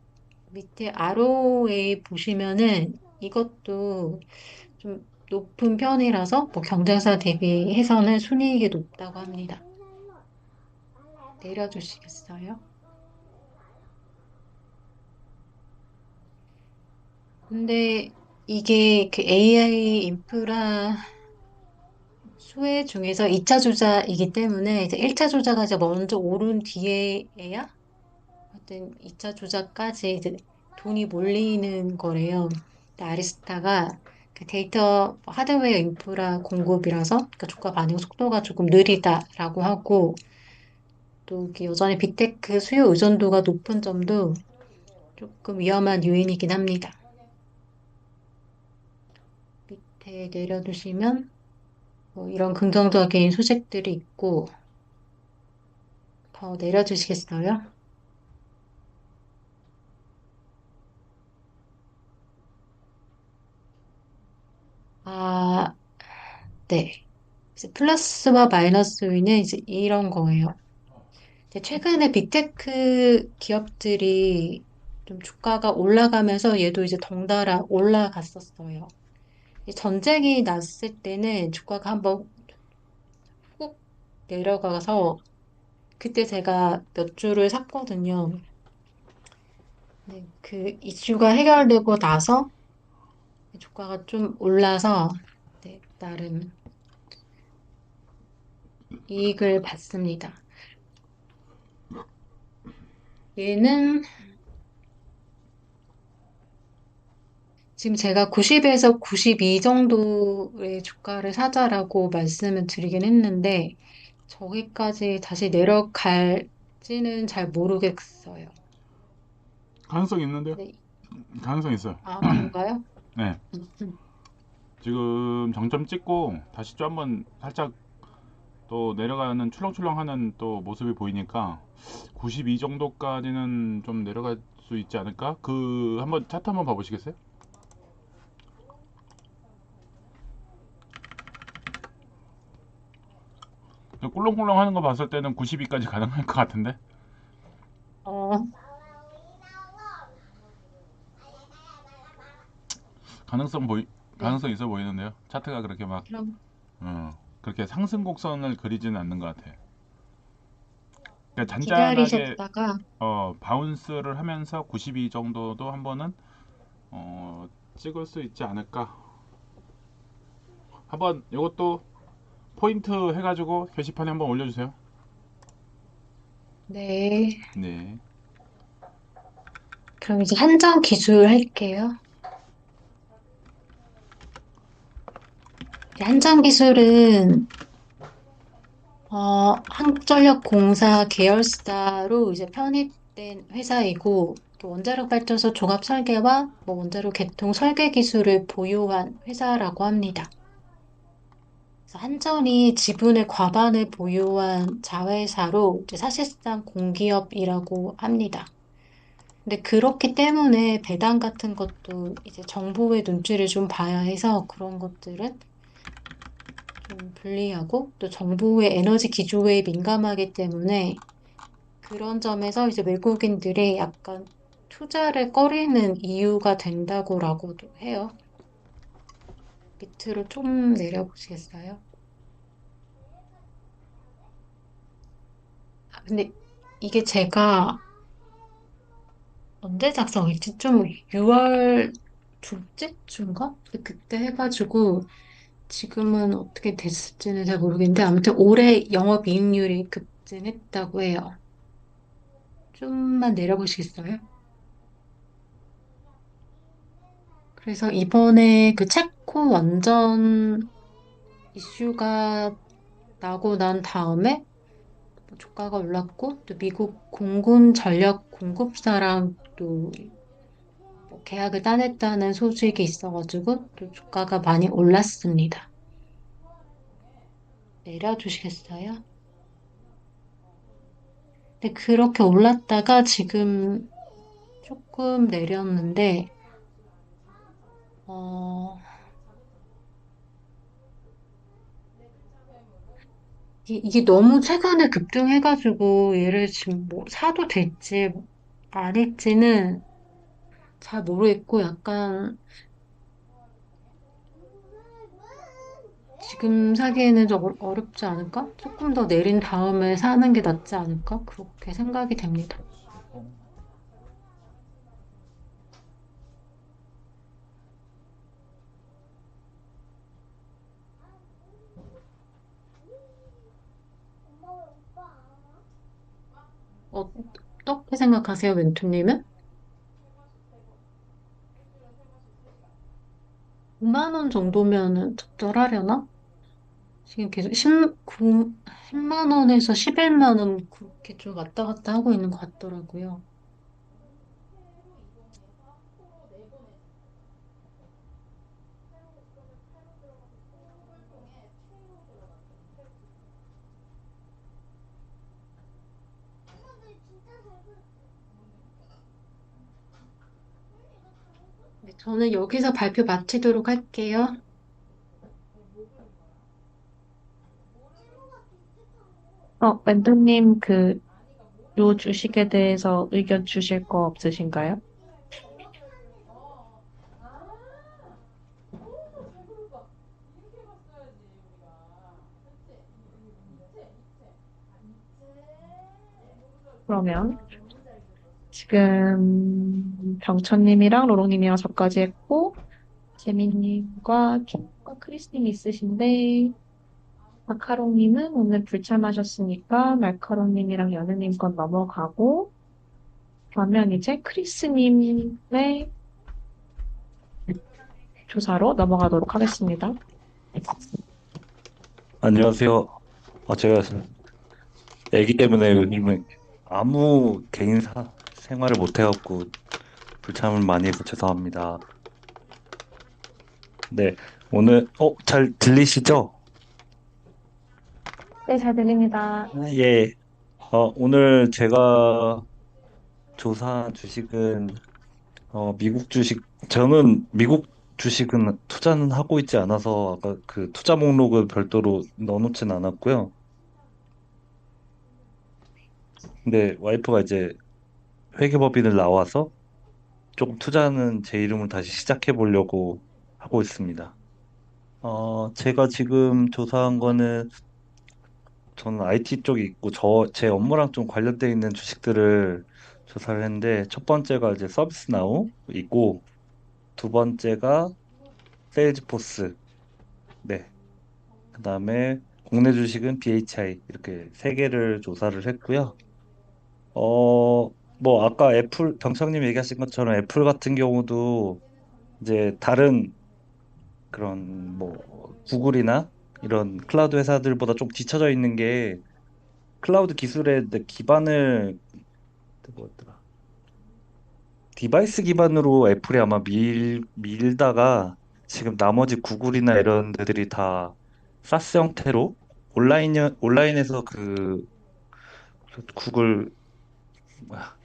밑에 ROA 보시면은 이것도 좀 높은 편이라서 뭐 경쟁사 대비해서는 순이익이 높다고 합니다. 내려주시겠어요? 근데 이게 그 AI 인프라 수혜 중에서 2차 조작이기 때문에 이제 1차 조작가 이제 먼저 오른 뒤에야 하여튼 2차 조작까지 이제 돈이 몰리는 거래요. 근데 아리스타가 그 데이터 하드웨어 인프라 공급이라서 그 주가 반영 속도가 조금 느리다라고 하고 또 이게 여전히 빅테크 수요 의존도가 높은 점도 조금 위험한 요인이긴 합니다. 밑에 내려두시면 뭐 이런 긍정적인 소식들이 있고 더 내려주시겠어요? 아, 네. 이제 플러스와 마이너스 요인은 이제 이런 거예요. 이제 최근에 빅테크 기업들이 좀 주가가 올라가면서 얘도 이제 덩달아 올라갔었어요. 이 전쟁이 났을 때는 주가가 한번 훅 내려가서 그때 제가 몇 주를 샀거든요. 네, 그 이슈가 해결되고 나서 주가가 좀 올라서 네, 나름 이익을 봤습니다. 얘는 지금 제가 90에서 92 정도의 주가를 사자라고 말씀을 드리긴 했는데 저기까지 다시 내려갈지는 잘 모르겠어요. 가능성 있는데요? 네. 가능성 있어요. 아, 그런가요? 네. 지금 정점 찍고 다시 좀 한번 살짝 또 내려가는 출렁출렁하는 또 모습이 보이니까 92 정도까지는 좀 내려갈 수 있지 않을까? 그 한번 차트 한번 봐보시겠어요? 꿀렁꿀렁 하는 거 봤을 때는 92까지 가능할 것 같은데 어, 가능성 보이 네. 가능성 있어 보이는데요. 차트가 그렇게 막 그럼 그렇게 상승 곡선을 그리지는 않는 것 같아요. 그러니까 잔잔하게 기다리셨다가 바운스를 하면서 92 정도도 한번은 찍을 수 있지 않을까. 한번 이것도 포인트 해가지고 게시판에 한번 올려주세요. 네. 네. 그럼 이제 한정 기술 할게요. 이제 한정 기술은 한국전력공사 계열사로 이제 편입된 회사이고, 또 원자력 발전소 종합 설계와 뭐 원자력 개통 설계 기술을 보유한 회사라고 합니다. 그래서 한전이 지분의 과반을 보유한 자회사로 이제 사실상 공기업이라고 합니다. 근데 그렇기 때문에 배당 같은 것도 이제 정부의 눈치를 좀 봐야 해서 그런 것들은 좀 불리하고 또 정부의 에너지 기조에 민감하기 때문에 그런 점에서 이제 외국인들이 약간 투자를 꺼리는 이유가 된다고라고도 해요. 밑으로 좀 내려보시겠어요? 근데 이게 제가 언제 작성했지? 좀 6월 둘째 주인가? 그때 해가지고 지금은 어떻게 됐을지는 잘 모르겠는데 아무튼 올해 영업이익률이 급증했다고 해요. 좀만 내려보시겠어요? 그래서 이번에 그 체코 원전 이슈가 나고 난 다음에 뭐 주가가 올랐고 또 미국 공군 전력 공급사랑 또 뭐 계약을 따냈다는 소식이 있어가지고 또 주가가 많이 올랐습니다. 내려주시겠어요? 근데 그렇게 올랐다가 지금 조금 내렸는데 어, 이게 너무 최근에 급등해가지고 얘를 지금 뭐 사도 될지 아닐지는 잘 모르겠고 약간 지금 사기에는 좀 어렵지 않을까? 조금 더 내린 다음에 사는 게 낫지 않을까? 그렇게 생각이 됩니다. 어떻게 생각하세요, 멘토님은? 5만 원 정도면은 적절하려나? 지금 계속 10만 원에서 11만 원 그렇게 좀 왔다 갔다 하고 있는 것 같더라고요. 네, 저는 여기서 발표 마치도록 할게요. 멘토님, 요 주식에 대해서 의견 주실 거 없으신가요? 그러면 지금 병천님이랑 로롱님이랑 저까지 했고, 재민님과 킴과 크리스님 있으신데, 마카롱님은 오늘 불참하셨으니까 말카롱님이랑 연우님 건 넘어가고, 그러면 이제 크리스님의 조사로 넘어가도록 하겠습니다. 안녕하세요. 제가 애기 때문에 요즘은 아무 생활을 못 해갖고 불참을 많이 해서 죄송합니다. 네, 오늘 잘 들리시죠? 네, 잘 들립니다. 예. 오늘 제가 조사한 주식은 미국 주식. 저는 미국 주식은 투자는 하고 있지 않아서 아까 그 투자 목록을 별도로 넣어놓진 않았고요. 근데 와이프가 이제 회계법인을 나와서 조금 투자는 제 이름으로 다시 시작해 보려고 하고 있습니다. 제가 지금 조사한 거는 저는 IT 쪽에 있고 제 업무랑 좀 관련돼 있는 주식들을 조사를 했는데 첫 번째가 이제 서비스나우 있고 두 번째가 세일즈포스, 네. 그다음에 국내 주식은 BHI 이렇게 세 개를 조사를 했고요. 뭐 아까 애플 병창님 얘기하신 것처럼 애플 같은 경우도 이제 다른 그런 뭐 구글이나 이런 클라우드 회사들보다 좀 뒤처져 있는 게 클라우드 기술의 기반을 뭐였더라? 디바이스 기반으로 애플이 아마 밀다가 지금 나머지 구글이나 이런 데들이 다 사스 형태로 온라인에서 그 구글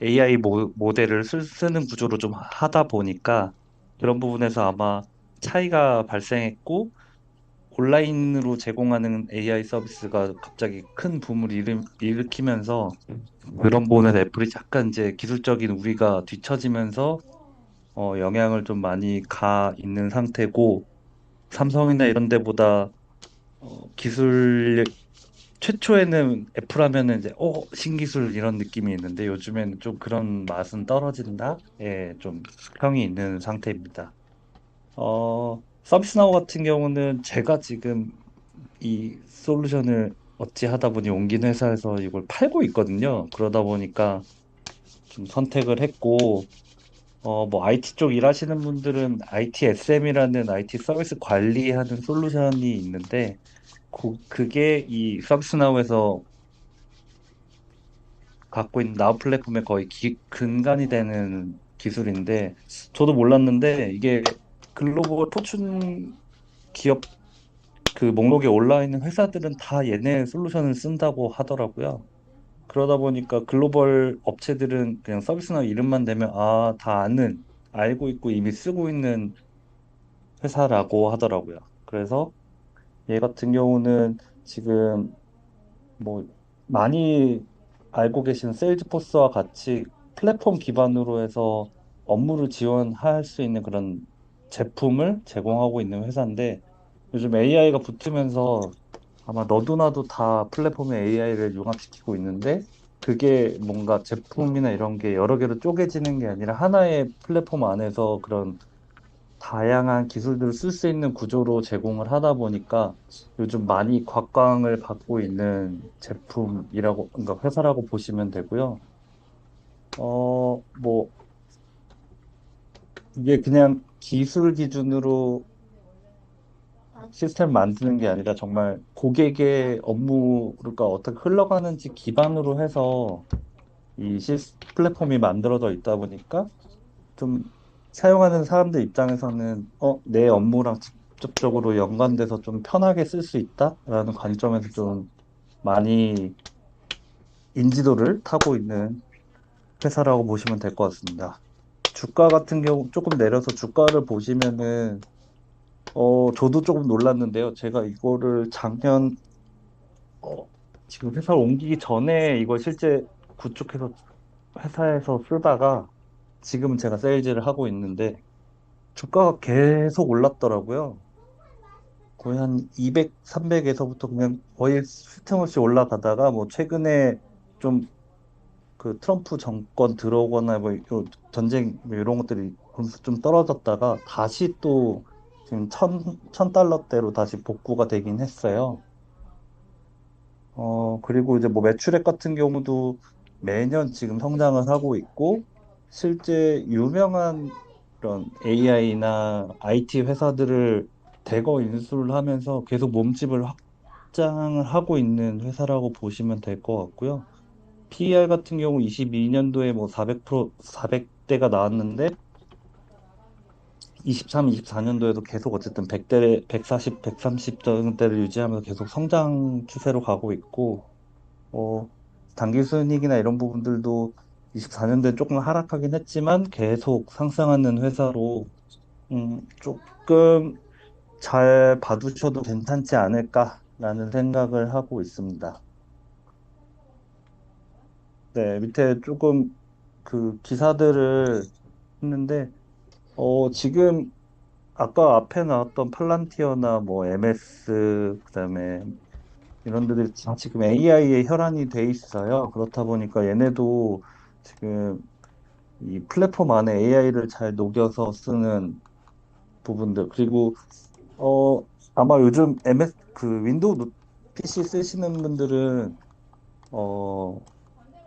AI 모델을 쓰는 구조로 좀 하다 보니까 그런 부분에서 아마 차이가 발생했고 온라인으로 제공하는 AI 서비스가 갑자기 큰 붐을 일으키면서 그런 부분에서 애플이 약간 이제 기술적인 우위가 뒤처지면서 영향을 좀 많이 가 있는 상태고 삼성이나 이런 데보다 기술 최초에는 애플 하면은 이제 신기술 이런 느낌이 있는데 요즘에는 좀 그런 맛은 떨어진다? 예, 좀 평이 있는 상태입니다. 서비스나우 같은 경우는 제가 지금 이 솔루션을 어찌하다 보니 옮긴 회사에서 이걸 팔고 있거든요. 그러다 보니까 좀 선택을 했고, 뭐 IT 쪽 일하시는 분들은 ITSM이라는 IT 서비스 관리하는 솔루션이 있는데, 그게 이 서비스나우에서 갖고 있는 나우 플랫폼의 거의 근간이 되는 기술인데, 저도 몰랐는데 이게 글로벌 포춘 기업 그 목록에 올라 있는 회사들은 다 얘네 솔루션을 쓴다고 하더라고요. 그러다 보니까 글로벌 업체들은 그냥 서비스나 이름만 대면 다 알고 있고 이미 쓰고 있는 회사라고 하더라고요. 그래서 얘 같은 경우는 지금 뭐 많이 알고 계신 세일즈포스와 같이 플랫폼 기반으로 해서 업무를 지원할 수 있는 그런 제품을 제공하고 있는 회사인데 요즘 AI가 붙으면서 아마 너도 나도 다 플랫폼에 AI를 융합시키고 있는데 그게 뭔가 제품이나 이런 게 여러 개로 쪼개지는 게 아니라 하나의 플랫폼 안에서 그런 다양한 기술들을 쓸 수 있는 구조로 제공을 하다 보니까 요즘 많이 곽광을 받고 있는 제품이라고, 그러니까 회사라고 보시면 되고요. 뭐, 이게 그냥 기술 기준으로 시스템 만드는 게 아니라 정말 고객의 업무가 어떻게 흘러가는지 기반으로 해서 이 플랫폼이 만들어져 있다 보니까 좀 사용하는 사람들 입장에서는 내 업무랑 직접적으로 연관돼서 좀 편하게 쓸 수 있다라는 관점에서 좀 많이 인지도를 타고 있는 회사라고 보시면 될 것 같습니다. 주가 같은 경우 조금 내려서 주가를 보시면은 저도 조금 놀랐는데요. 제가 이거를 어, 지금 회사를 옮기기 전에 이걸 실제 구축해서 회사에서 쓰다가 지금은 제가 세일즈를 하고 있는데 주가가 계속 올랐더라고요. 거의 한 200, 300에서부터 그냥 거의 스tem 없이 올라가다가 뭐 최근에 좀 그 트럼프 정권 들어오거나 뭐 전쟁 뭐 이런 것들이 그러면서 좀 떨어졌다가 다시 또 지금 천 달러대로 다시 복구가 되긴 했어요. 그리고 이제 뭐 매출액 같은 경우도 매년 지금 성장을 하고 있고 실제 유명한 그런 AI나 IT 회사들을 대거 인수를 하면서 계속 몸집을 확장을 하고 있는 회사라고 보시면 될 것 같고요. PER 같은 경우 22년도에 뭐 400대가 나왔는데 23, 24년도에도 계속 어쨌든 100대, 140, 130 정도대를 유지하면서 계속 성장 추세로 가고 있고 단기 순이익이나 이런 부분들도 24년도에 조금 하락하긴 했지만 계속 상승하는 회사로 조금 잘 봐두셔도 괜찮지 않을까라는 생각을 하고 있습니다. 네, 밑에 조금 그 기사들을 했는데, 지금 아까 앞에 나왔던 팔란티어나 뭐 MS, 그다음에 이런 데들이 다 지금 AI의 혈안이 돼 있어요. 그렇다 보니까 얘네도 지금 이 플랫폼 안에 AI를 잘 녹여서 쓰는 부분들. 그리고, 어, 아마 요즘 그 윈도우 PC 쓰시는 분들은, 어,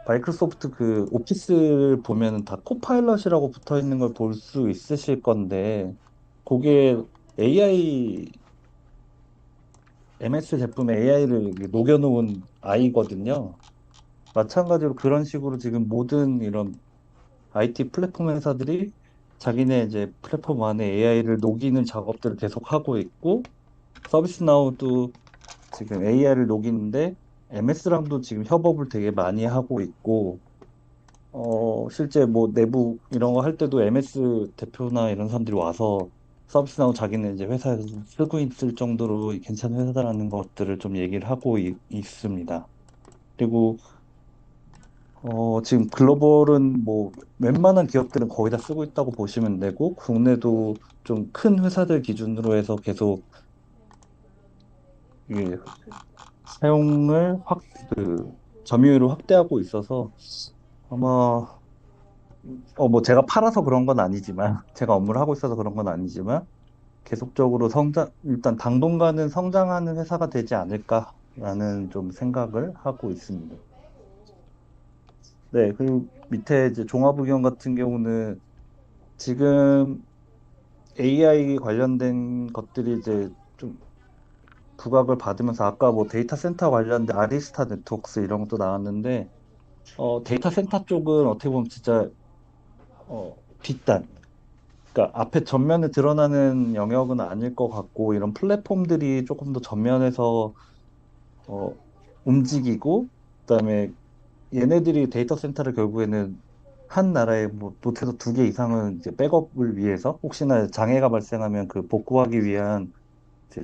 마이크로소프트 그 오피스 보면은 다 코파일럿이라고 붙어 있는 걸 볼 수 있으실 건데, 그게 AI MS 제품에 AI를 녹여놓은 아이거든요. 마찬가지로 그런 식으로 지금 모든 이런 IT 플랫폼 회사들이 자기네 이제 플랫폼 안에 AI를 녹이는 작업들을 계속 하고 있고, 서비스나우도 지금 AI를 녹이는데 MS랑도 지금 협업을 되게 많이 하고 있고, 실제 뭐 내부 이런 거 할 때도 MS 대표나 이런 사람들이 와서 서비스나우 자기는 이제 회사에서 쓰고 있을 정도로 괜찮은 회사다라는 것들을 좀 얘기를 하고 있습니다. 그리고 지금 글로벌은 뭐 웬만한 기업들은 거의 다 쓰고 있다고 보시면 되고, 국내도 좀 큰 회사들 기준으로 해서 계속 이게 사용을 그 점유율을 확대하고 있어서 아마 뭐 제가 팔아서 그런 건 아니지만 제가 업무를 하고 있어서 그런 건 아니지만 계속적으로 일단 당분간은 성장하는 회사가 되지 않을까라는 좀 생각을 하고 있습니다. 네, 그리고 밑에 이제 종합의견 같은 경우는 지금 AI 관련된 것들이 이제 좀 부각을 받으면서 아까 뭐 데이터 센터 관련된 아리스타 네트워크스 이런 것도 나왔는데 데이터 센터 쪽은 어떻게 보면 진짜 뒷단, 그러니까 앞에 전면에 드러나는 영역은 아닐 것 같고 이런 플랫폼들이 조금 더 전면에서 어, 움직이고 그다음에 얘네들이 데이터 센터를 결국에는 한 나라에 뭐 못해도 두 개 이상은 이제 백업을 위해서 혹시나 장애가 발생하면 그 복구하기 위한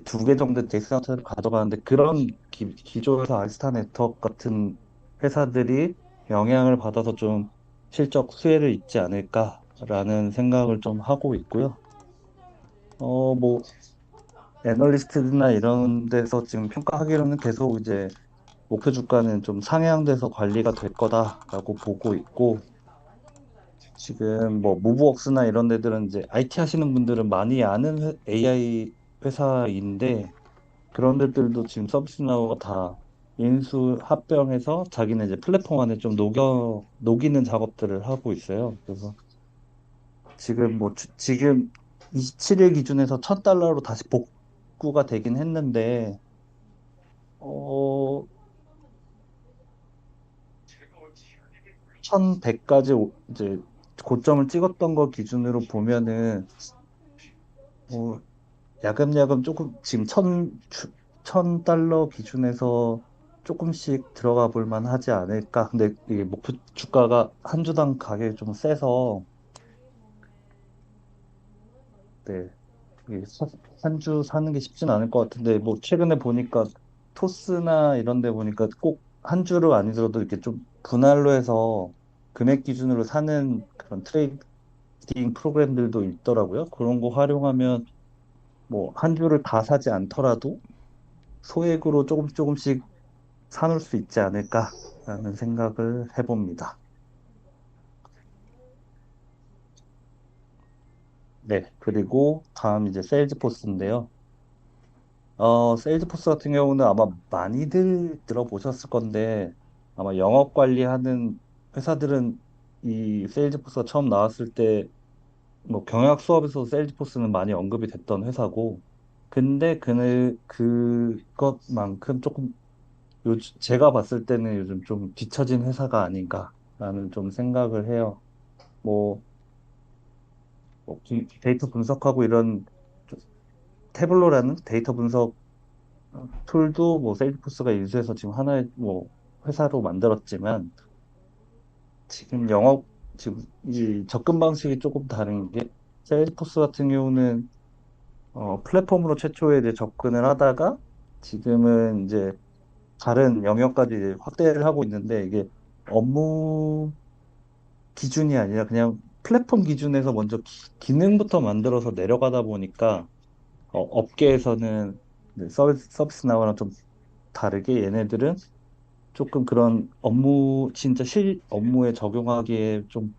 두 개 정도 데이터 센터를 가져가는데 그런 기조에서 알스타 네트워크 같은 회사들이 영향을 받아서 좀 실적 수혜를 입지 않을까라는 생각을 좀 하고 있고요. 뭐 애널리스트나 이런 데서 지금 평가하기로는 계속 이제 목표 주가는 좀 상향돼서 관리가 될 거다라고 보고 있고 지금 뭐 무브웍스나 이런 데들은 이제 IT 하시는 분들은 많이 아는 AI 회사인데 그런 데들도 지금 서비스나우가 다 인수 합병해서 자기네 이제 플랫폼 안에 좀 녹이는 작업들을 하고 있어요. 그래서 지금 지금 27일 기준에서 1,000달러로 다시 복구가 되긴 했는데 어 1,100까지 이제 고점을 찍었던 거 기준으로 보면은 어, 야금야금 조금 지금 1,000달러 기준에서 조금씩 들어가 볼 만하지 않을까. 근데 이게 목표 주가가 한 주당 가격이 좀 세서 네, 한 주 사는 게 쉽진 않을 것 같은데 뭐 최근에 보니까 토스나 이런 데 보니까 꼭 한 주로 아니더라도 이렇게 좀 분할로 해서 금액 기준으로 사는 그런 트레이딩 프로그램들도 있더라고요. 그런 거 활용하면 뭐 한 주를 다 사지 않더라도 소액으로 조금씩 사놓을 수 있지 않을까라는 생각을 해봅니다. 네, 그리고 다음 이제 세일즈포스인데요. 세일즈포스 같은 경우는 아마 많이들 들어보셨을 건데 아마 영업 관리하는 회사들은 이 세일즈포스가 처음 나왔을 때 뭐 경영 수업에서 세일즈포스는 많이 언급이 됐던 회사고 근데 그것만큼 조금 제가 봤을 때는 요즘 좀 뒤처진 회사가 아닌가라는 좀 생각을 해요. 뭐, 데이터 분석하고 이런 좀 태블로라는 데이터 분석 툴도 뭐 세일즈포스가 인수해서 지금 하나의 뭐 회사로 만들었지만 지금 지금 이 접근 방식이 조금 다른 게 세일즈포스 같은 경우는 플랫폼으로 최초에 이제 접근을 하다가 지금은 이제 다른 영역까지 이제 확대를 하고 있는데 이게 업무 기준이 아니라 그냥 플랫폼 기준에서 먼저 기능부터 만들어서 내려가다 보니까 업계에서는 네, 서비스 나와랑 좀 다르게 얘네들은 조금 그런 진짜 실 업무에 적용하기에 좀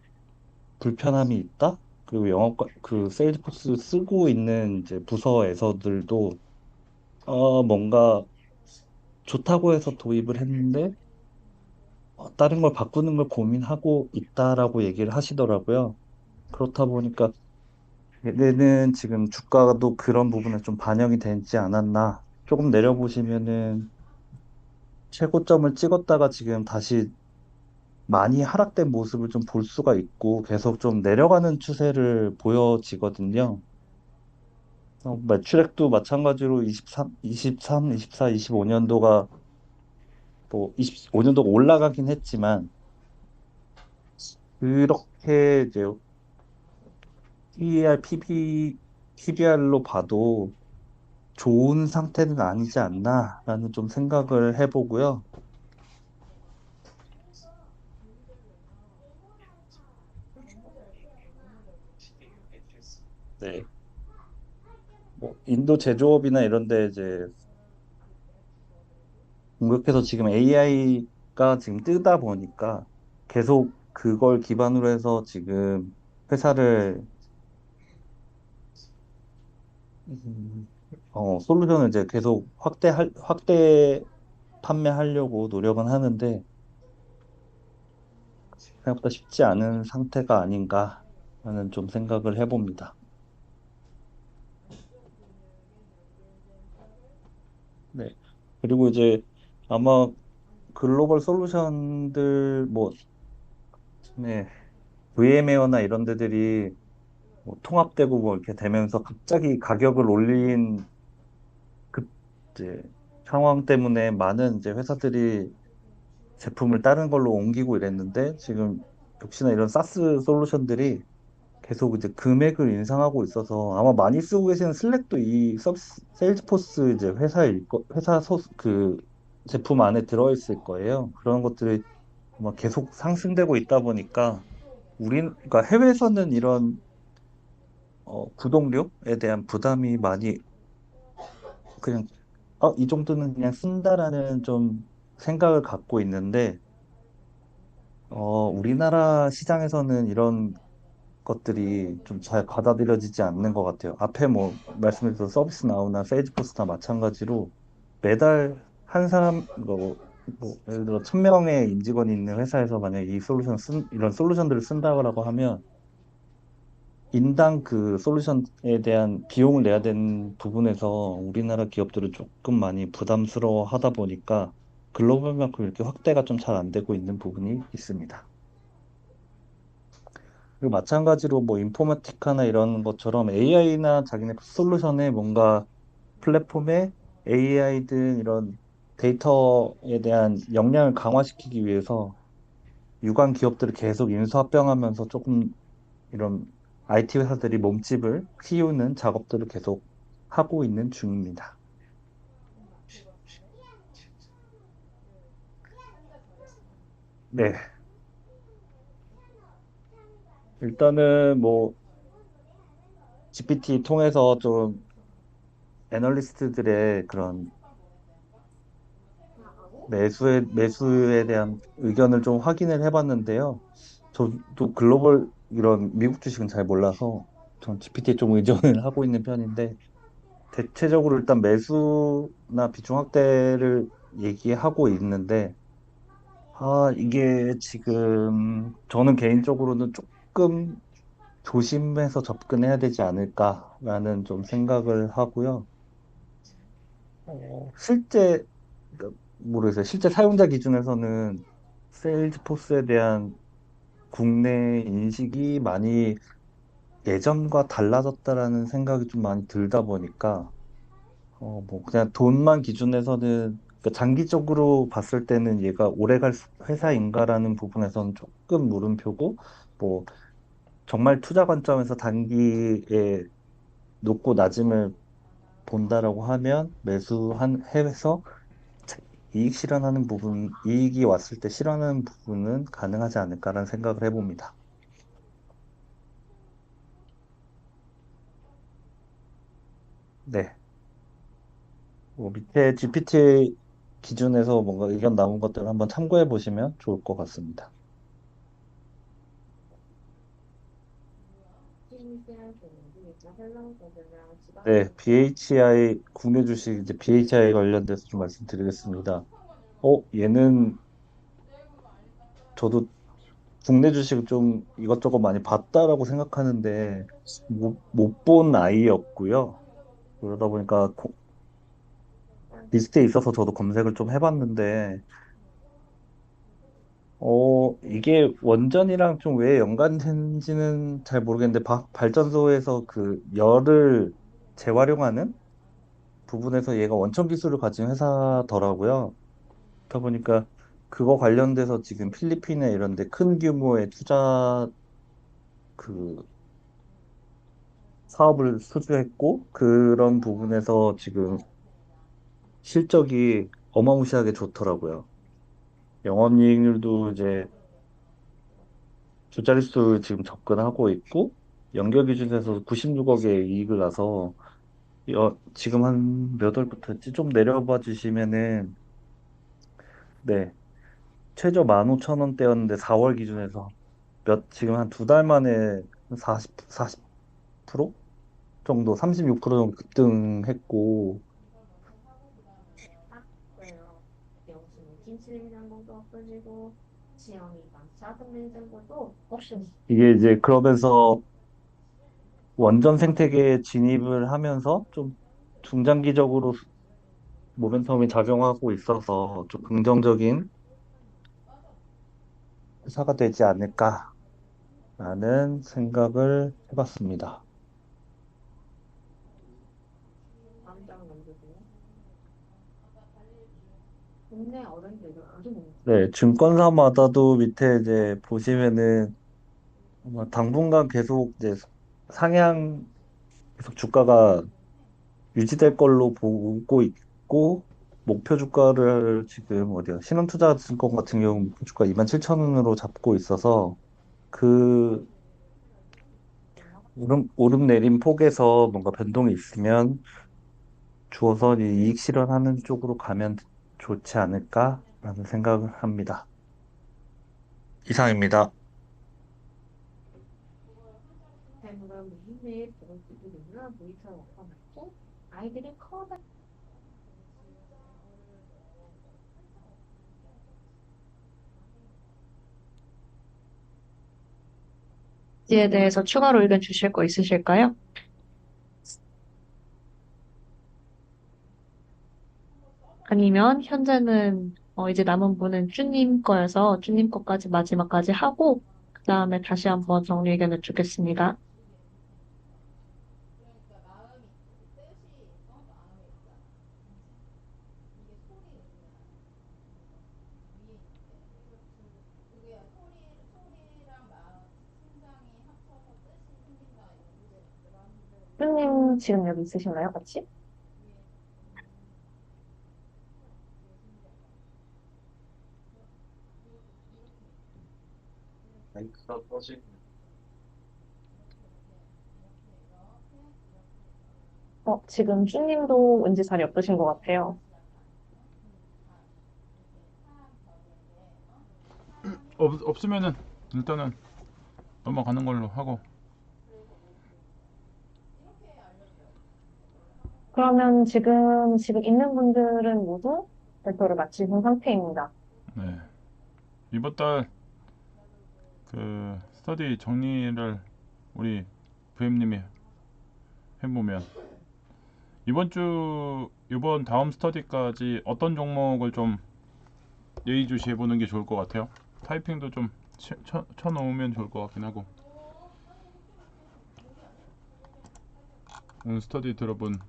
불편함이 있다? 그리고 그 세일즈포스 쓰고 있는 이제 부서에서들도 뭔가 좋다고 해서 도입을 했는데 다른 걸 바꾸는 걸 고민하고 있다라고 얘기를 하시더라고요. 그렇다 보니까 얘네는 지금 주가도 그런 부분에 좀 반영이 되지 않았나 조금 내려보시면은 최고점을 찍었다가 지금 다시 많이 하락된 모습을 좀 볼 수가 있고 계속 좀 내려가는 추세를 보여지거든요. 매출액도 마찬가지로 24, 25년도가 뭐 25년도가 올라가긴 했지만 그렇게 이제 PER, PBR로 봐도 좋은 상태는 아니지 않나라는 좀 생각을 해보고요. 네. 뭐 인도 제조업이나 이런 데 이제 공격해서 지금 AI가 지금 뜨다 보니까 계속 그걸 기반으로 해서 지금 회사를 음, 솔루션을 이제 계속 확대 판매하려고 노력은 하는데 생각보다 쉽지 않은 상태가 아닌가 하는 좀 생각을 해봅니다. 네. 그리고 이제 아마 글로벌 솔루션들 뭐 네, VM웨어나 이런 데들이 뭐 통합되고 뭐 이렇게 되면서 갑자기 가격을 올린 그 이제 상황 때문에 많은 이제 회사들이 제품을 다른 걸로 옮기고 이랬는데 지금 역시나 이런 사스 솔루션들이 계속 이제 금액을 인상하고 있어서 아마 많이 쓰고 계시는 슬랙도 이 서비스 세일즈포스 이제 그 제품 안에 들어있을 거예요. 그런 것들이 아마 계속 상승되고 있다 보니까 그러니까 해외에서는 이런 구독료에 대한 부담이 많이 그냥 이 정도는 그냥 쓴다라는 좀 생각을 갖고 있는데 우리나라 시장에서는 이런 것들이 좀 잘 받아들여지지 않는 것 같아요. 앞에 뭐 말씀드린 서비스 나우나 세일즈포스나 마찬가지로 매달 한 사람 예를 들어 1,000명의 임직원이 있는 회사에서 만약에 이런 솔루션들을 쓴다고 하면 인당 그 솔루션에 대한 비용을 내야 되는 부분에서 우리나라 기업들은 조금 많이 부담스러워 하다 보니까 글로벌만큼 이렇게 확대가 좀 잘 안 되고 있는 부분이 있습니다. 그리고 마찬가지로 뭐 인포메티카나 이런 것처럼 AI나 자기네 솔루션에 뭔가 플랫폼에 AI든 이런 데이터에 대한 역량을 강화시키기 위해서 유관 기업들을 계속 인수합병하면서 조금 이런 IT 회사들이 몸집을 키우는 작업들을 계속 하고 있는 중입니다. 네. 일단은 뭐 GPT 통해서 좀 애널리스트들의 그런 매수에 대한 의견을 좀 확인을 해봤는데요. 저도 글로벌 이런 미국 주식은 잘 몰라서 전 GPT에 좀 의존을 하고 있는 편인데 대체적으로 일단 매수나 비중 확대를 얘기하고 있는데 이게 지금 저는 개인적으로는 조금 조심해서 접근해야 되지 않을까라는 좀 생각을 하고요. 실제 모르겠어요. 실제 사용자 기준에서는 세일즈포스에 대한 국내 인식이 많이 예전과 달라졌다라는 생각이 좀 많이 들다 보니까 뭐 그냥 돈만 기준에서는 그러니까 장기적으로 봤을 때는 얘가 오래 갈 회사인가라는 부분에서는 조금 물음표고 뭐 정말 투자 관점에서 단기에 높고 낮음을 본다라고 하면 매수한 해에서 이익이 왔을 때 실현하는 부분은 가능하지 않을까라는 생각을 해봅니다. 네. 뭐 밑에 GPT 기준에서 뭔가 의견 나온 것들을 한번 참고해 보시면 좋을 것 같습니다. 네, 국내 주식 이제 BHI 관련돼서 좀 말씀드리겠습니다. 얘는 저도 국내 주식 좀 이것저것 많이 봤다라고 생각하는데 못 본 아이였고요. 그러다 보니까 리스트에 있어서 저도 검색을 좀 해봤는데, 이게 원전이랑 좀 왜 연관된지는 잘 모르겠는데, 발전소에서 그 열을 재활용하는 부분에서 얘가 원천 기술을 가진 회사더라고요. 그러다 보니까 그거 관련돼서 지금 필리핀에 이런 데 큰 규모의 투자 그 사업을 수주했고, 그런 부분에서 지금 실적이 어마무시하게 좋더라고요. 영업이익률도 이제 두 자릿수 지금 접근하고 있고, 연결 기준에서 96억의 이익을 나서, 지금 한 몇 월부터 했지? 좀 내려봐 주시면은, 네, 최저 15,000원대였는데 4월 기준에서 지금 한 두 달 만에 40% 정도, 36% 정도 급등했고, 그래요. 영수는 김치냉장고도 없어지고, 지영이가 작은 냉장고도 없어지고. 이게 이제 그러면서 원전 생태계에 진입을 하면서 좀 중장기적으로 모멘텀이 작용하고 있어서 좀 긍정적인 회사가 되지 않을까라는 생각을 해봤습니다. 깜짝 놀랐어요. 동네 어른들도 아주 많아요. 네, 증권사마다도 밑에 이제 보시면은 아마 당분간 계속 이제 상향 계속 주가가 유지될 걸로 보고 있고, 목표 주가를 지금 어디야, 신한투자증권 같은 경우 목표 주가 27,000원으로 잡고 있어서 그 오름 내림 폭에서 뭔가 변동이 있으면 주어서 이익 실현하는 쪽으로 가면 좋지 않을까라는 생각을 합니다. 이상입니다. 그럼 매일매일 보고 있는 모니터를 얹어놓고 아이들이 커다. 이에 대해서 추가로 의견 주실 거 있으실까요? 아니면 현재는 이제 남은 분은 쭈님 거여서 쭈님 거까지 마지막까지 하고 그 다음에 다시 한번 정리 의견을 주겠습니다. 쭈님 지금 여기 있으신가요, 같이? 지금 쭈님도 왠지 자리 없으신 것 같아요. 없으면은 일단은 넘어가는 걸로 하고. 그러면 지금 있는 분들은 모두 발표를 마치신 상태입니다. 네. 이번 달 그 스터디 정리를 우리 부님이 해보면 이번 다음 스터디까지 어떤 종목을 좀 예의주시해 보는 게 좋을 것 같아요. 타이핑도 좀 쳐놓으면 좋을 것 같긴 하고. 오늘 스터디 들어본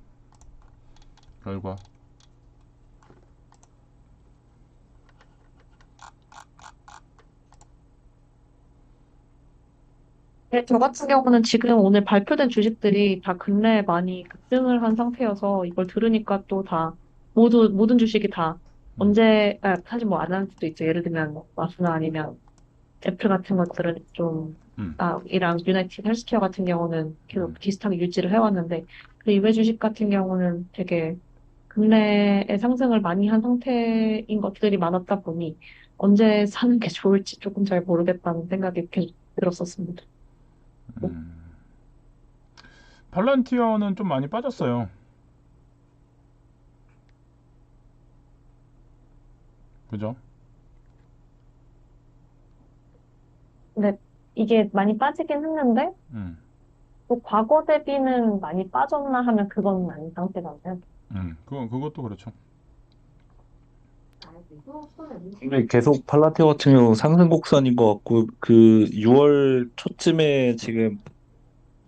결과 네, 저 같은 경우는 지금 오늘 발표된 주식들이 다 근래에 많이 급등을 한 상태여서 이걸 들으니까 또 다, 모든 주식이 다 음, 사실 뭐 안 하는 수도 있죠. 예를 들면 뭐 마스나 아니면 애플 같은 것들은 좀, 음, 이랑 유나이티드 헬스케어 같은 경우는 계속 음, 비슷하게 유지를 해왔는데, 그 이외 주식 같은 경우는 되게 근래에 상승을 많이 한 상태인 것들이 많았다 보니 언제 사는 게 좋을지 조금 잘 모르겠다는 생각이 계속 들었었습니다. 음. 팔란티어는 좀 많이 빠졌어요. 그죠? 근데 이게 많이 빠지긴 했는데, 음, 또 과거 대비는 많이 빠졌나 하면 그건 아닌 상태잖아요. 그것도 그렇죠. 근데 계속 팔라티오 같은 경우 상승 곡선인 것 같고 그 6월 초쯤에 지금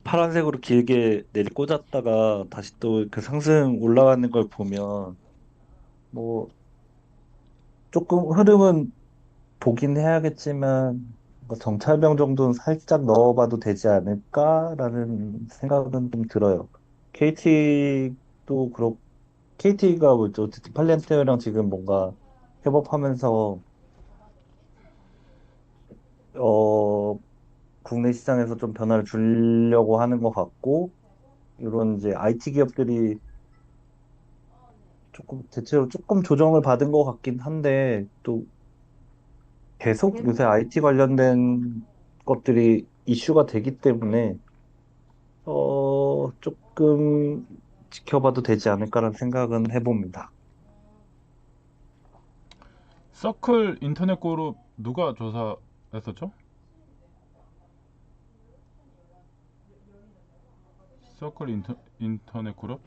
파란색으로 길게 내리꽂았다가 다시 또 그 상승 올라가는 걸 보면 뭐 조금 흐름은 보긴 해야겠지만 뭐 정찰병 정도는 살짝 넣어봐도 되지 않을까라는 생각은 좀 들어요. KT도 그렇고 KT가 뭐죠? 어쨌든 팔렌티어랑 지금 뭔가 협업하면서 어 국내 시장에서 좀 변화를 주려고 하는 것 같고 이런 이제 IT 기업들이 조금 대체로 조금 조정을 받은 것 같긴 한데 또 계속 요새 IT 관련된 것들이 이슈가 되기 때문에 조금 지켜봐도 되지 않을까라는 생각은 해봅니다. 서클 인터넷 그룹 누가 조사했었죠? 서클 인터넷 그룹?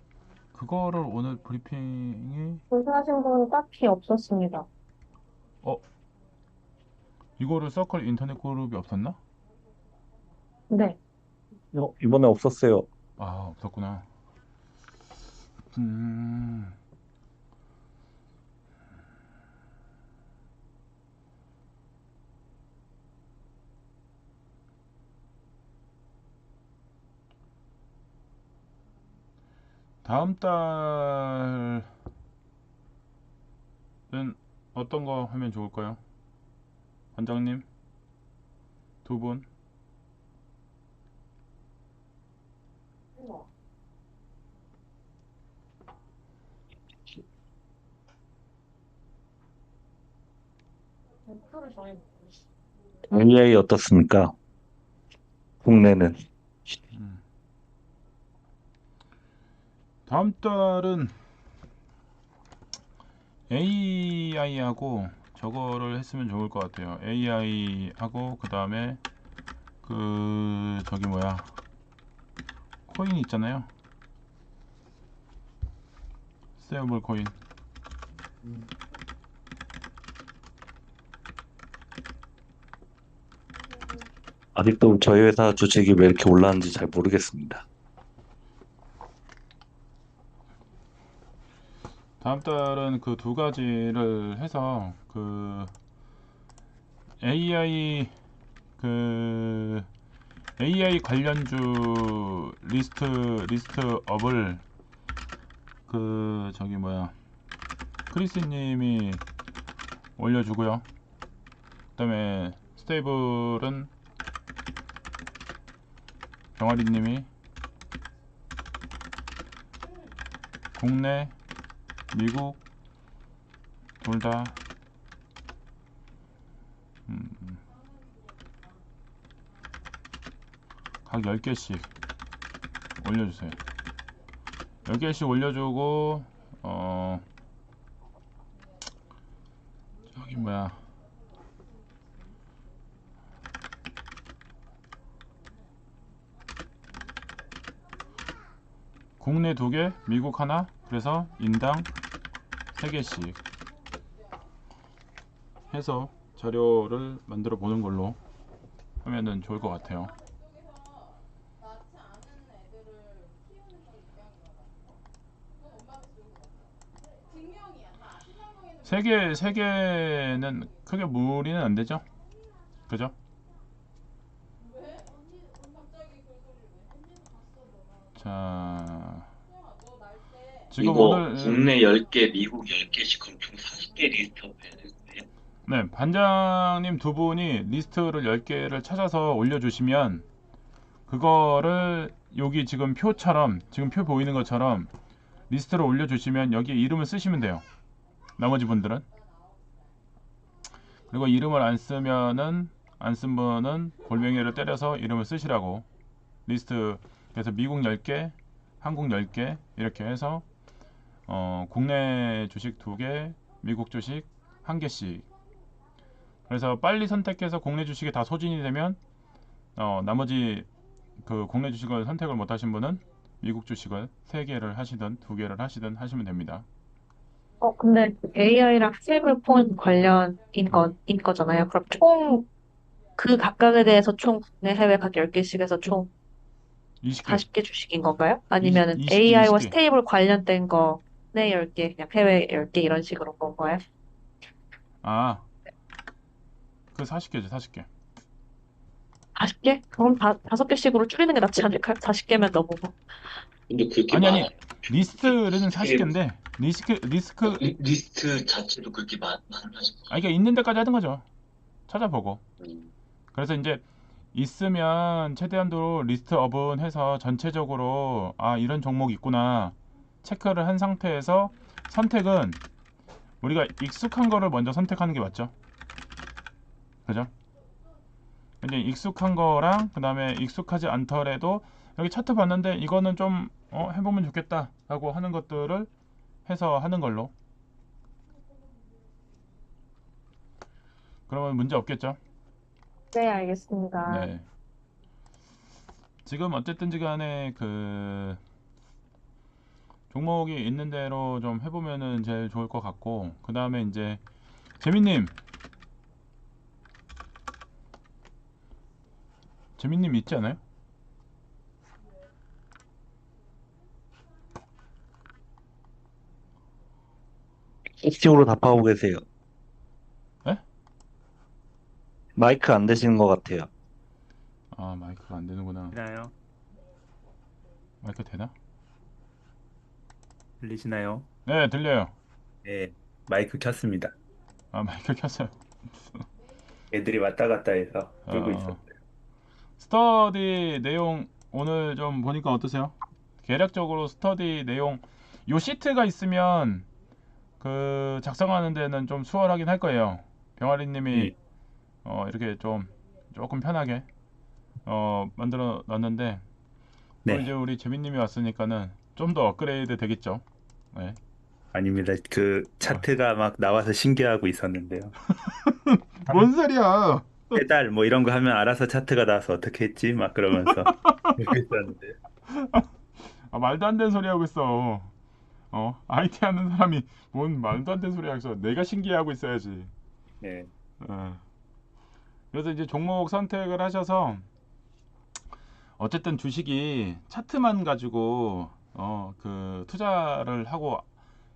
그거를 오늘 브리핑이 조사하신 분 딱히 없었습니다. 어 이거를 서클 인터넷 그룹이 없었나? 네. 이번에 없었어요. 아 없었구나. 음 다음 달은 어떤 거 하면 좋을까요? 원장님 두 분. AI 어떻습니까? 국내는. 다음 달은 AI하고 저거를 했으면 좋을 것 같아요. AI하고 그 다음에 저기 뭐야 코인 있잖아요. 스테이블 코인. 아직도 저희 회사 주식이 왜 이렇게 올랐는지 잘 모르겠습니다. 다음 달은 그 두 가지를 해서 그 AI 그 AI 관련주 리스트업을 저기 뭐야 크리스님이 올려주고요. 그다음에 스테이블은 병아리님이 국내 미국 둘다 각 10개씩 올려주세요. 10개씩 올려주고 저기 뭐야 국내 2개 미국 하나 그래서 인당 3개씩 해서 자료를 만들어 보는 걸로 하면은 좋을 것 같아요. 세 개는 크게 무리는 안 되죠? 그죠? 자, 지금 이거 오늘 국내 10개, 미국 10개씩 그럼 총 40개 리스트업 해야 되는데요? 네, 반장님 두 분이 리스트를 10개를 찾아서 올려주시면 그거를 여기 지금 표처럼 지금 표 보이는 것처럼 리스트를 올려주시면 여기에 이름을 쓰시면 돼요. 나머지 분들은. 그리고 이름을 안 쓰면은 안 쓴 분은 골뱅이를 때려서 이름을 쓰시라고 리스트. 그래서 미국 10개, 한국 10개 이렇게 해서 국내 주식 2개, 미국 주식 1개씩. 그래서 빨리 선택해서 국내 주식에 다 소진이 되면 나머지 그 국내 주식을 선택을 못 하신 분은 미국 주식을 3개를 하시든 2개를 하시든 하시면 됩니다. 근데 AI랑 스테이블코인 관련인 거잖아요. 그럼 총 그 각각에 대해서 총 국내 해외 각 10개씩 해서 총 20개. 40개 주식인 건가요? 아니면은 20개, AI와 20개. 스테이블 관련된 거 국내 10개, 그냥 해외 10개 이런 식으로 본 건가요? 아, 그 40개죠, 40개. 40개? 그럼 5개씩으로 줄이는 게 낫지 않을까요? 40개면 너무. 근데 그렇게 아니, 많아요? 아니. 리스트는 스케일, 40개인데, 리스트 자체도 그렇게 많아지고. 이게 있는 데까지 하는 거죠. 찾아보고. 음, 그래서 이제 있으면 최대한도로 리스트 업은 해서 전체적으로 이런 종목이 있구나 체크를 한 상태에서 선택은 우리가 익숙한 거를 먼저 선택하는 게 맞죠. 그죠? 이제 익숙한 거랑 그 다음에 익숙하지 않더라도 여기 차트 봤는데 이거는 좀 해보면 좋겠다 라고 하는 것들을 해서 하는 걸로. 그러면 문제 없겠죠. 네, 알겠습니다. 네. 지금 어쨌든지 간에 그 종목이 있는 대로 좀 해보면은 제일 좋을 것 같고, 그 다음에 이제 재민님 있지 않아요? 식으로 답하고 계세요. 에? 마이크 안 되시는 것 같아요. 마이크가 안 되는구나. 들리나요? 마이크 되나? 들리시나요? 네, 들려요. 네, 마이크 켰습니다. 마이크 켰어요. 애들이 왔다 갔다 해서 어, 끄고 어. 있었어요. 스터디 내용 오늘 좀 보니까 어떠세요? 개략적으로 스터디 내용 요 시트가 있으면 그 작성하는 데는 좀 수월하긴 할 거예요. 병아리님이 네, 이렇게 좀 조금 편하게 만들어 놨는데 또 이제 네, 우리 재민님이 왔으니까는 좀 더 업그레이드 되겠죠. 네. 아닙니다. 그 어. 차트가 막 나와서 신기하고 있었는데요. 뭔 소리야? 배달 뭐 이런 거 하면 알아서 차트가 나와서 어떻게 했지? 막 그러면서 그러고 있었는데. 말도 안 되는 소리 하고 있어. IT 하는 사람이 뭔 말도 안 되는 소리 하고 있어. 내가 신기해하고 있어야지. 네, 어. 그래서 이제 종목 선택을 하셔서 어쨌든 주식이 차트만 가지고 그 투자를 하고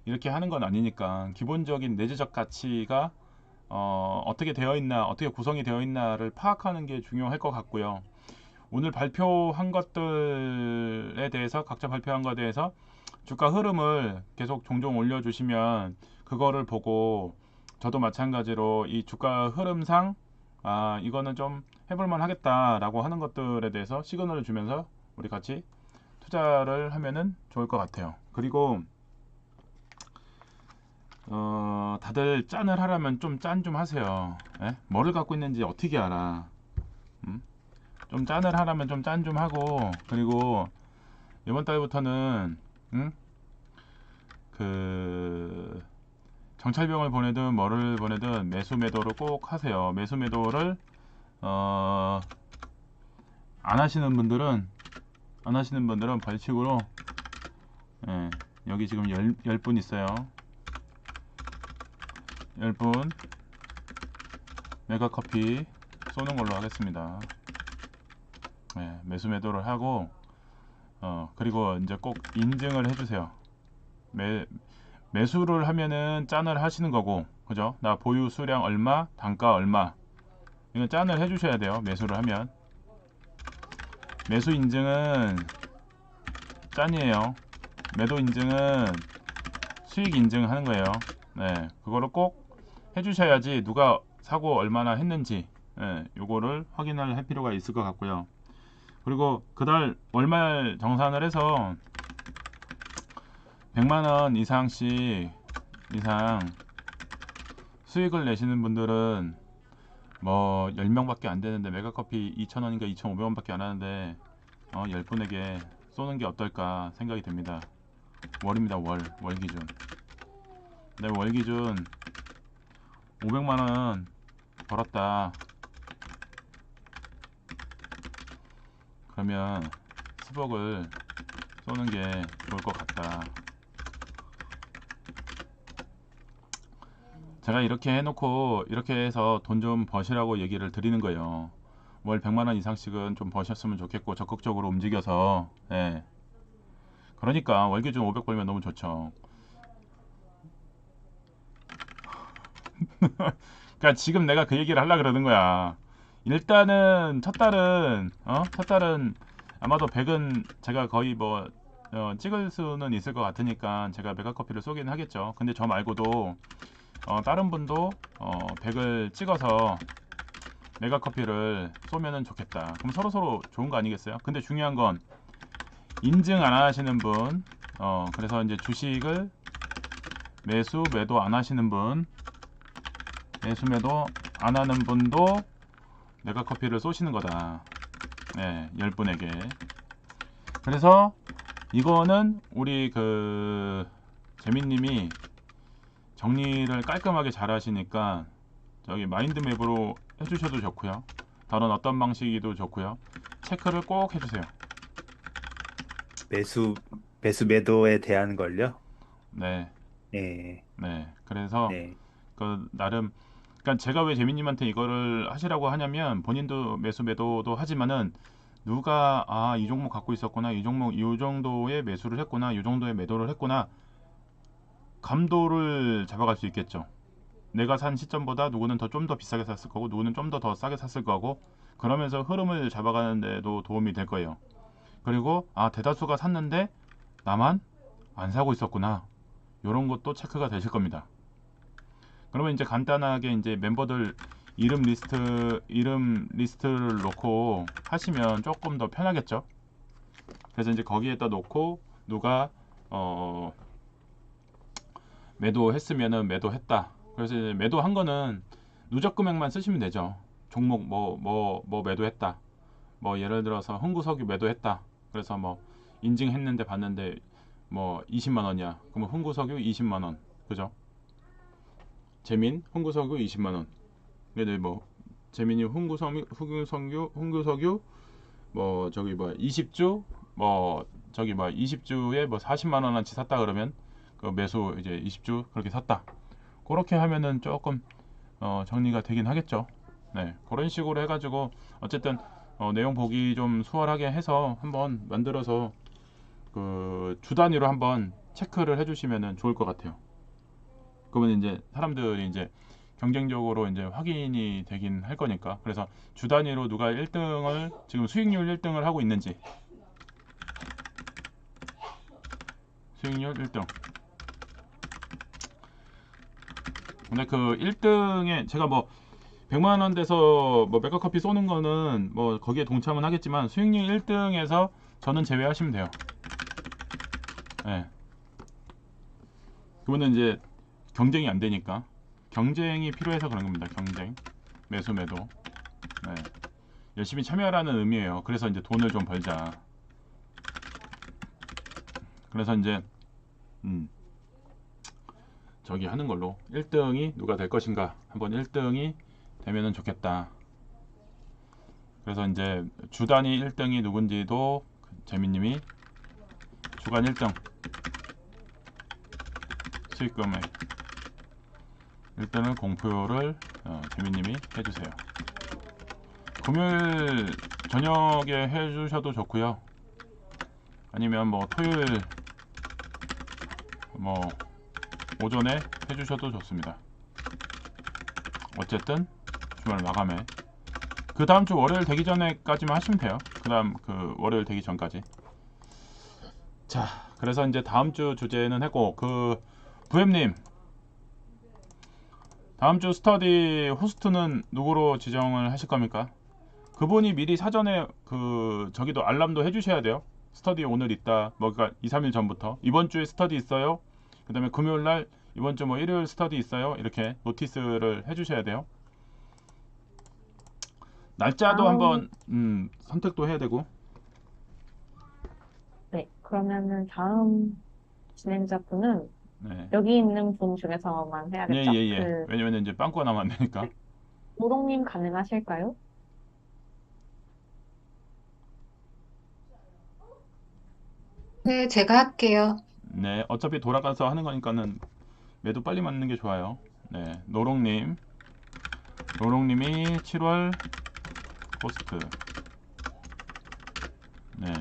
이렇게 하는 건 아니니까 기본적인 내재적 가치가 어떻게 되어 있나, 어떻게 구성이 되어 있나를 파악하는 게 중요할 것 같고요. 오늘 발표한 것들에 대해서 각자 발표한 것에 대해서 주가 흐름을 계속 종종 올려주시면 그거를 보고 저도 마찬가지로 이 주가 흐름상 이거는 좀 해볼만 하겠다라고 하는 것들에 대해서 시그널을 주면서 우리 같이 투자를 하면은 좋을 것 같아요. 그리고 다들 짠을 하려면 좀 짠 좀 하세요. 예? 뭐를 갖고 있는지 어떻게 알아? 음? 좀 짠을 하려면 좀 짠 좀 하고, 그리고 이번 달부터는 그 정찰병을 보내든 뭐를 보내든 매수 매도를 꼭 하세요. 매수 매도를 안 하시는 분들은 벌칙으로 예, 여기 지금 10분 있어요. 10분 메가커피 쏘는 걸로 하겠습니다. 예, 매수 매도를 하고 그리고 이제 꼭 인증을 해주세요. 매수를 하면은 짠을 하시는 거고, 그죠? 나 보유 수량 얼마, 단가 얼마, 이건 짠을 해주셔야 돼요. 매수를 하면 매수 인증은 짠이에요. 매도 인증은 수익 인증하는 거예요. 네, 그거를 꼭 해주셔야지 누가 사고 얼마나 했는지 요거를 확인을 할 필요가 있을 것 같고요. 그리고 그달 월말 정산을 해서 100만원 이상 수익을 내시는 분들은 뭐 10명밖에 안 되는데 메가커피 2,000원인가 2,500원밖에 안 하는데 10분에게 쏘는 게 어떨까 생각이 듭니다. 월입니다. 월 기준. 네, 월 기준 500만원 벌었다. 그러면 10억을 쏘는 게 좋을 것 같다. 제가 이렇게 해놓고 이렇게 해서 돈 좀 버시라고 얘기를 드리는 거예요. 월 100만 원 이상씩은 좀 버셨으면 좋겠고 적극적으로 움직여서. 예. 그러니까 월 기준 500 벌면 너무 좋죠. 그러니까 지금 내가 그 얘기를 하려고 그러는 거야. 일단은 첫 달은 아마도 100은 제가 거의 뭐 찍을 수는 있을 것 같으니까 제가 메가커피를 쏘긴 하겠죠. 근데 저 말고도 다른 분도 100을 찍어서 메가커피를 쏘면은 좋겠다. 그럼 서로서로 좋은 거 아니겠어요? 근데 중요한 건 인증 안 하시는 분, 그래서 이제 주식을 매수 매도 안 하시는 분, 매수 매도 안 하는 분도 메가커피를 쏘시는 거다. 네, 10분에게. 그래서 이거는 우리 그 재민님이 정리를 깔끔하게 잘 하시니까 저기 마인드맵으로 해주셔도 좋고요. 다른 어떤 방식이도 좋고요. 체크를 꼭 해주세요. 매수, 매도에 대한 걸요? 네, 네, 네. 그래서 네. 그 나름, 그러니까 제가 왜 재민님한테 이거를 하시라고 하냐면 본인도 매수 매도도 하지만은 누가 이 종목 갖고 있었구나, 이 종목 이 정도의 매수를 했구나, 이 정도의 매도를 했구나, 감도를 잡아갈 수 있겠죠. 내가 산 시점보다 누구는 좀 더 비싸게 샀을 거고 누구는 좀 더 싸게 샀을 거고, 그러면서 흐름을 잡아가는 데도 도움이 될 거예요. 그리고 대다수가 샀는데 나만 안 사고 있었구나, 이런 것도 체크가 되실 겁니다. 그러면 이제 간단하게 이제 멤버들 이름 리스트를 놓고 하시면 조금 더 편하겠죠. 그래서 이제 거기에다 놓고 누가 매도했으면은 매도했다. 그래서 이제 매도한 거는 누적 금액만 쓰시면 되죠. 종목 뭐 매도했다. 뭐 예를 들어서 흥구석유 매도했다. 그래서 뭐 인증했는데 봤는데 뭐 20만 원이야. 그러면 흥구석유 20만 원. 그죠? 재민 흥구석유 20만 원. 근데 뭐 재민이 흥구석유 뭐 저기 뭐 20주 뭐 저기 뭐 20주에 뭐 40만 원어치 샀다 그러면 그 매수 이제 20주 그렇게 샀다. 그렇게 하면은 조금 정리가 되긴 하겠죠. 네, 그런 식으로 해가지고 어쨌든 내용 보기 좀 수월하게 해서 한번 만들어서 그 주 단위로 한번 체크를 해주시면은 좋을 것 같아요. 그러면 이제 사람들이 이제 경쟁적으로 이제 확인이 되긴 할 거니까. 그래서 주 단위로 누가 1등을 지금 수익률 1등을 하고 있는지, 수익률 1등. 근데 그 1등에 제가 뭐 100만 원 돼서 뭐 메가커피 쏘는 거는 뭐 거기에 동참은 하겠지만 수익률 1등에서 저는 제외하시면 돼요. 네. 그러면 이제 경쟁이 안 되니까. 경쟁이 필요해서 그런 겁니다. 경쟁. 매수 매도. 네. 열심히 참여하라는 의미예요. 그래서 이제 돈을 좀 벌자. 그래서 이제 저기 하는 걸로 1등이 누가 될 것인가 한번 1등이 되면은 좋겠다. 그래서 이제 주 단위 1등이 누군지도 재민님이 주간 1등 수익 금액 1등을 공표를 재민님이 해주세요. 금요일 저녁에 해주셔도 좋고요. 아니면 뭐 토요일 뭐 오전에 해주셔도 좋습니다. 어쨌든 주말 마감에 그 다음 주 월요일 되기 전에까지만 하시면 돼요. 그 다음 그 월요일 되기 전까지. 자, 그래서 이제 다음 주 주제는 했고, 그 부엠님 다음 주 스터디 호스트는 누구로 지정을 하실 겁니까? 그분이 미리 사전에 그 저기도 알람도 해주셔야 돼요. 스터디 오늘 있다. 뭐 그러니까 2, 3일 전부터 이번 주에 스터디 있어요. 그 다음에 금요일 날 이번 주 뭐 일요일 스터디 있어요. 이렇게 노티스를 해주셔야 돼요. 날짜도 한번 선택도 해야 되고. 네, 그러면은 다음 진행자분은 네. 여기 있는 분 중에서만 해야겠죠? 예. 왜냐면 이제 빵꾸가 나면 안 되니까. 우롱님 가능하실까요? 네, 제가 할게요. 네, 어차피 돌아가서 하는 거니까는 매도 빨리 맞는 게 좋아요. 네, 노롱님이 7월 코스트. 네.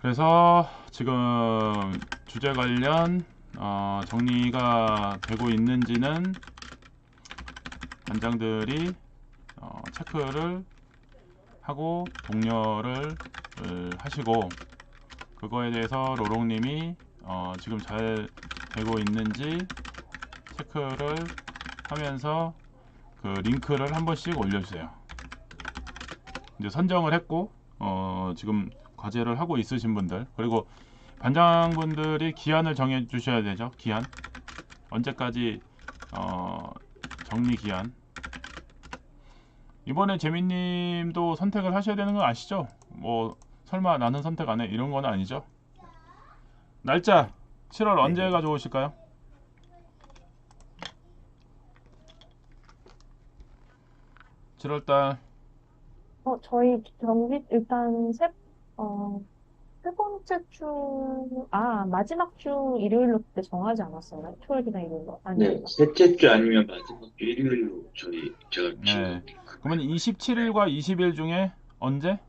그래서 지금 주제 관련 정리가 되고 있는지는 반장들이 체크를 하고 독려를 하시고, 그거에 대해서 로롱님이 지금 잘 되고 있는지 체크를 하면서 그 링크를 한 번씩 올려주세요. 이제 선정을 했고 지금 과제를 하고 있으신 분들, 그리고 반장분들이 기한을 정해 주셔야 되죠. 기한 언제까지 정리 기한. 이번에 재민님도 선택을 하셔야 되는 거 아시죠? 뭐 설마 나는 선택 안 해 이런 건 아니죠? 날짜 7월 네. 언제가 좋으실까요? 7월달 저희 경기 일단 세 번째 마지막 주 일요일로 그때 정하지 않았었나요? 토요일이나 일요일로? 아니요. 네, 셋째 주 아니면 마지막 주 일요일로 제가 네. 그러면 27일과 20일 중에 언제?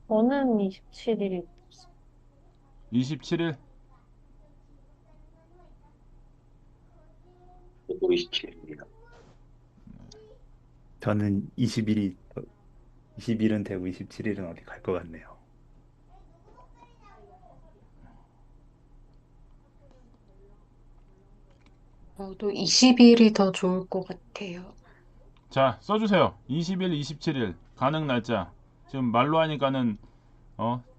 저는 27일이 27일? 27일입니다. 저는 20일은 되고 27일은 어디 갈 것 같네요. 저도 20일이 더 좋을 것 같아요. 자, 써주세요. 20일, 27일 가능 날짜. 지금 말로 하니까는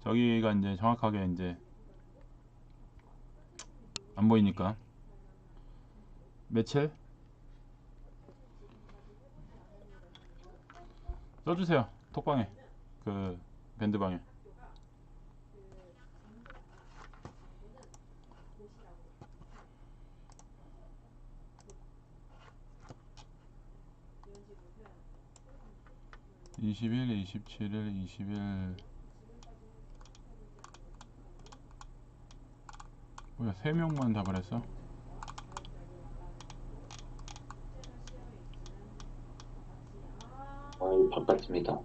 저기가 이제 정확하게 이제 안 보이니까. 며칠? 써주세요. 톡방에 그 밴드방에. (20일) (27일) (20일) 뭐야, 3명만 답을 했어? 바꿨습니다.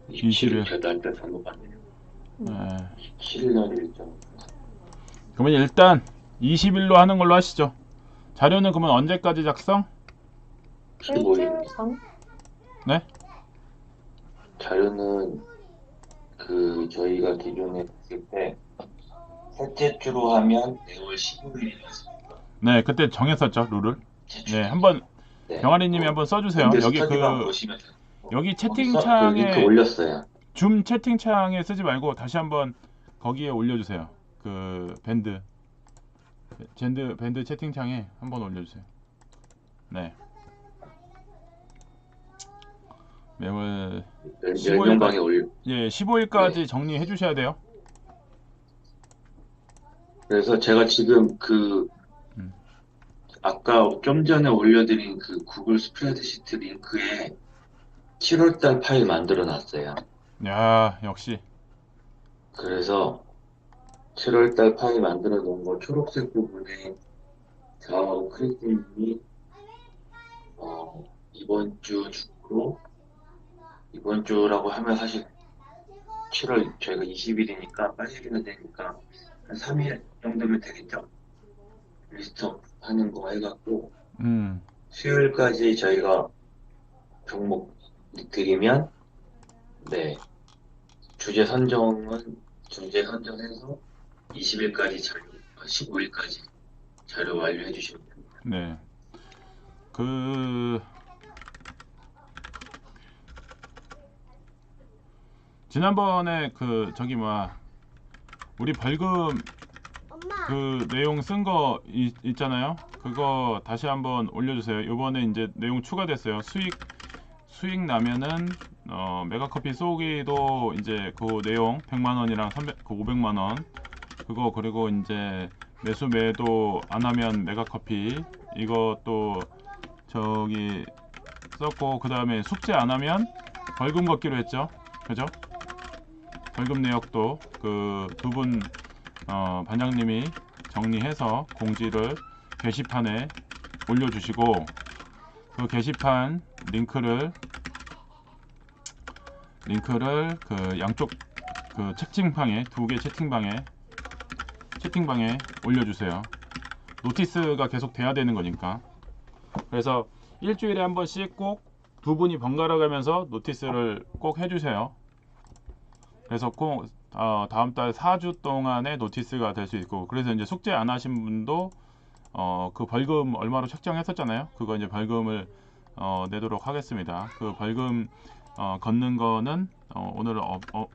20일. 27일 제가 날짜 잘못 봤네요. 네. 27일 날 일정. 그러면 일단 20일로 하는 걸로 하시죠. 자료는 그러면 언제까지 작성? 15일 15일. 전? 네? 자료는 저희가 기존에 했을 때 셋째 주로 하면 4월 15일이었습니다. 네, 그때 정했었죠, 룰을. 네, 한번 병아리님이 한번 써주세요. 여기 보시면 돼요. 여기 링크 채팅창에 올렸어요. 줌 채팅창에 쓰지 말고 다시 한번 거기에 올려주세요. 그 밴드 채팅창에 한번 올려주세요. 네. 매월 10명방에 올려. 15일까지 정리해 주셔야 돼요. 그래서 제가 지금 아까 좀 전에 올려드린 그 구글 스프레드시트 링크에 7월달 파일 만들어 놨어요. 야, 역시. 그래서 7월달 파일 만들어 놓은 거 초록색 부분에 저하고 크리스님이 이번 주라고 하면 사실 7월 저희가 20일이니까 빨리 해야 되니까 한 3일 정도면 되겠죠? 리스트업 하는 거 해갖고 수요일까지 저희가 종목 드리면 네 주제 선정해서 20일까지 15일까지 자료 완료해 주시면 됩니다. 네. 지난번에 우리 벌금 그 내용 쓴 거 있잖아요. 그거 다시 한번 올려주세요. 이번에 이제 내용 추가됐어요. 수익 나면은 메가커피 쏘기도 이제 그 내용 100만 원이랑 500만 원 그거, 그리고 이제 매도 안 하면 메가커피 이것도 저기 썼고, 그 다음에 숙제 안 하면 벌금 걷기로 했죠. 그죠? 벌금 내역도 그 두 분 반장님이 정리해서 공지를 게시판에 올려주시고 그 게시판 링크를 그 양쪽 그 채팅방에 두 개 채팅방에 올려주세요. 노티스가 계속 돼야 되는 거니까. 그래서 일주일에 한 번씩 꼭 두 분이 번갈아 가면서 노티스를 꼭 해주세요. 그래서 꼭 다음 달 4주 동안의 노티스가 될 수 있고, 그래서 이제 숙제 안 하신 분도 그 벌금 얼마로 책정했었잖아요. 그거 이제 벌금을 내도록 하겠습니다. 그 벌금 걷는 거는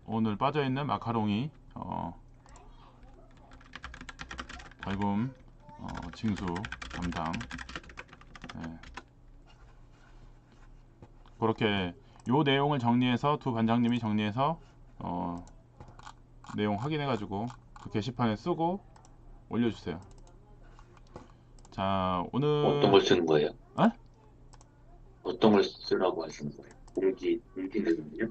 오늘 빠져 있는 마카롱이 벌금 징수 담당. 네. 그렇게 요 내용을 정리해서 두 반장님이 정리해서 내용 확인해가지고 그 게시판에 쓰고 올려주세요. 자, 어떤 걸 오늘 쓰는 거예요? 어? 어떤 걸 쓰라고 하시는 거예요? 공지 내는요?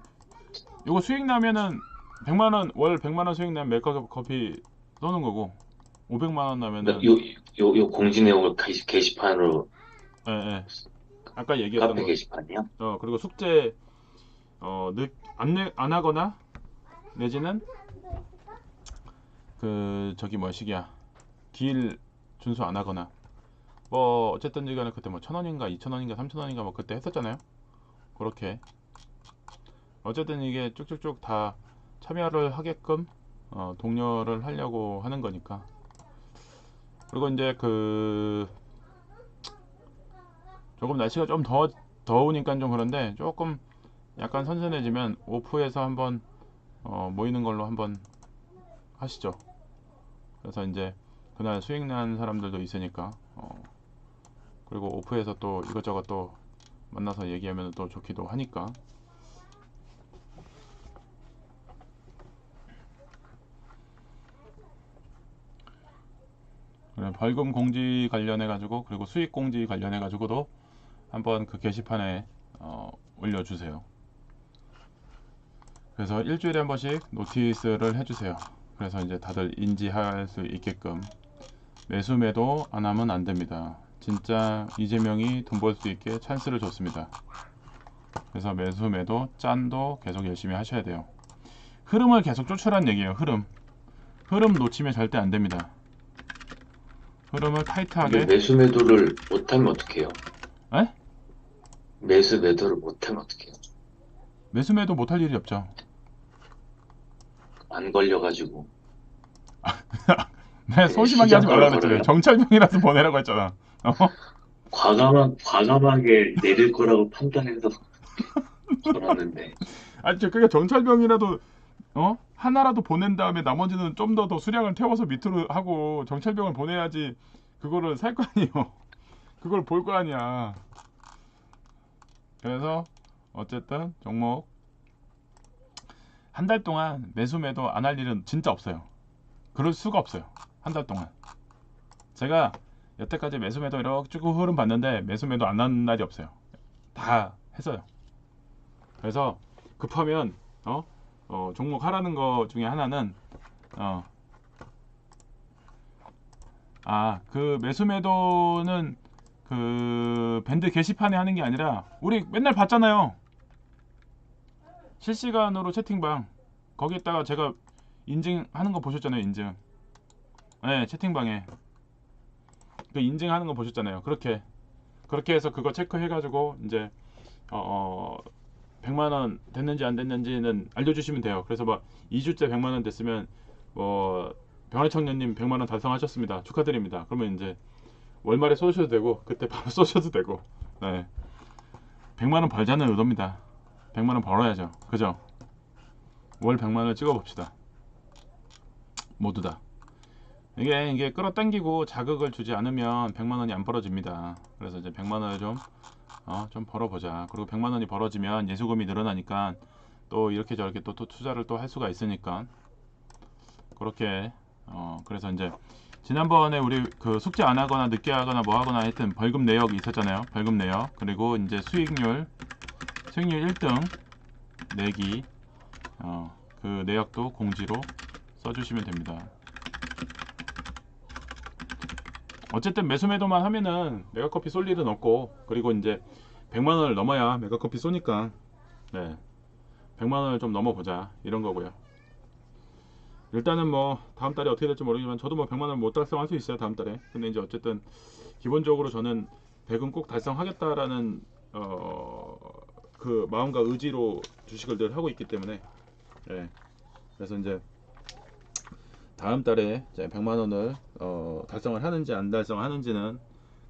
요거 수익 나면은 100만 원, 월 100만 원 수익 나면 맥커 커피 쏘는 거고, 500만 원 나면은 요 공지 내용을 게시판으로, 예, 예. 아까 얘기했던 카페 거. 게시판이요? 그리고 숙제 안 하거나 내지는 그 저기 뭐시기야 딜 준수 안 하거나 뭐 어쨌든 간에 그때 뭐 1,000원인가 2,000원인가 3,000원인가 뭐 그때 했었잖아요. 그렇게 어쨌든 이게 쭉쭉쭉 다 참여를 하게끔 독려를 하려고 하는 거니까. 그리고 이제 그 조금 날씨가 좀 더우니까 좀 그런데 조금 약간 선선해지면 오프에서 한번 모이는 걸로 한번 하시죠. 그래서 이제 그날 수익 난 사람들도 있으니까 그리고 오프에서 또 이것저것 또 만나서 얘기하면 또 좋기도 하니까. 그래, 벌금 공지 관련해 가지고 그리고 수익 공지 관련해 가지고도 한번 그 게시판에 올려주세요. 그래서 일주일에 한 번씩 노티스를 해주세요. 그래서 이제 다들 인지할 수 있게끔. 매수 매도 안 하면 안 됩니다. 진짜 이재명이 돈 벌 수 있게 찬스를 줬습니다. 그래서 매수 매도 짠도 계속 열심히 하셔야 돼요. 흐름을 계속 쫓으란 얘기예요. 흐름 놓치면 절대 안 됩니다. 흐름을 근데 타이트하게. 매수 매도를 못하면 어떡해요? 에? 매수 매도를 못하면 어떡해요? 매수 매도 못할 일이 없죠. 안 걸려가지고 내 그냥 소심하게 하지 말라고 시작하러 그랬잖아요. 걸어요? 정찰병이라서 보내라고 했잖아. 과감하게 내릴 거라고 판단해서 걸었는데 아니 그게 정찰병이라도 하나라도 보낸 다음에 나머지는 좀 더 수량을 태워서 밑으로 하고 정찰병을 보내야지. 그거를 살 거 아니에요. 그걸 볼 거 아니야. 그래서 어쨌든 종목 한 달 동안 매수 매도 안 할 일은 진짜 없어요. 그럴 수가 없어요. 한 달 동안 제가 여태까지 매수 매도 이렇게 쭉 흐름 봤는데 매수 매도 안 한 날이 없어요. 다 했어요. 그래서 급하면 종목 하라는 거 중에 하나는 그 매수 매도는 그 밴드 게시판에 하는 게 아니라 우리 맨날 봤잖아요. 실시간으로 채팅방 거기에다가 제가 인증하는 거 보셨잖아요. 인증. 네, 채팅방에 그 인증하는 거 보셨잖아요. 그렇게 해서 그거 체크해가지고 이제 100만 원 됐는지 안 됐는지는 알려주시면 돼요. 그래서 막 2주째 100만 원 됐으면 병아청년님 100만 원 달성하셨습니다. 축하드립니다. 그러면 이제 월말에 쏘셔도 되고 그때 바로 쏘셔도 되고. 네. 100만 원 벌자는 의도입니다. 100만 원 벌어야죠. 그죠? 월 100만 원을 찍어 봅시다. 모두 다. 이게 끌어당기고 자극을 주지 않으면 100만 원이 안 벌어집니다. 그래서 이제 100만 원을 좀 벌어보자. 그리고 100만 원이 벌어지면 예수금이 늘어나니까 또 이렇게 저렇게 또 투자를 또 할 수가 있으니까 그렇게 그래서 이제 지난번에 우리 그 숙제 안 하거나 늦게 하거나 뭐 하거나 하여튼 벌금 내역이 있었잖아요. 벌금 내역. 그리고 이제 수익률 1등 내기 그 내역도 공지로 써주시면 됩니다. 어쨌든 매수매도만 하면은 메가커피 쏠 일은 없고, 그리고 이제 100만 원을 넘어야 메가커피 쏘니까, 네, 100만 원을 좀 넘어보자 이런 거고요. 일단은 뭐 다음 달에 어떻게 될지 모르지만 저도 뭐 100만 원 못 달성할 수 있어요, 다음 달에. 근데 이제 어쨌든 기본적으로 저는 100은 꼭 달성하겠다라는 그 마음과 의지로 주식을 늘 하고 있기 때문에, 예. 그래서 이제 다음 달에 이제 100만 원을 달성을 하는지 안 달성하는지는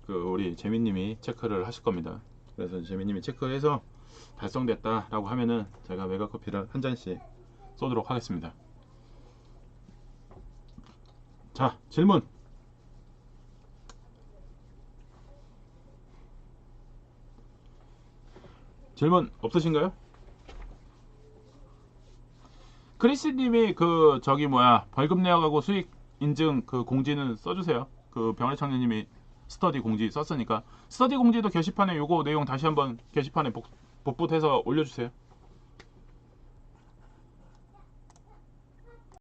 그 우리 재민님이 체크를 하실 겁니다. 그래서 재민님이 체크해서 달성됐다라고 하면은 제가 메가커피를 한 잔씩 쏘도록 하겠습니다. 자, 질문. 질문 없으신가요? 크리스님이 그 저기 뭐야 벌금 내어가고 수익 인증 그 공지는 써주세요. 그 병아리 청년님이 스터디 공지 썼으니까 스터디 공지도 게시판에 요거 내용 다시 한번 게시판에 복붙해서 올려주세요.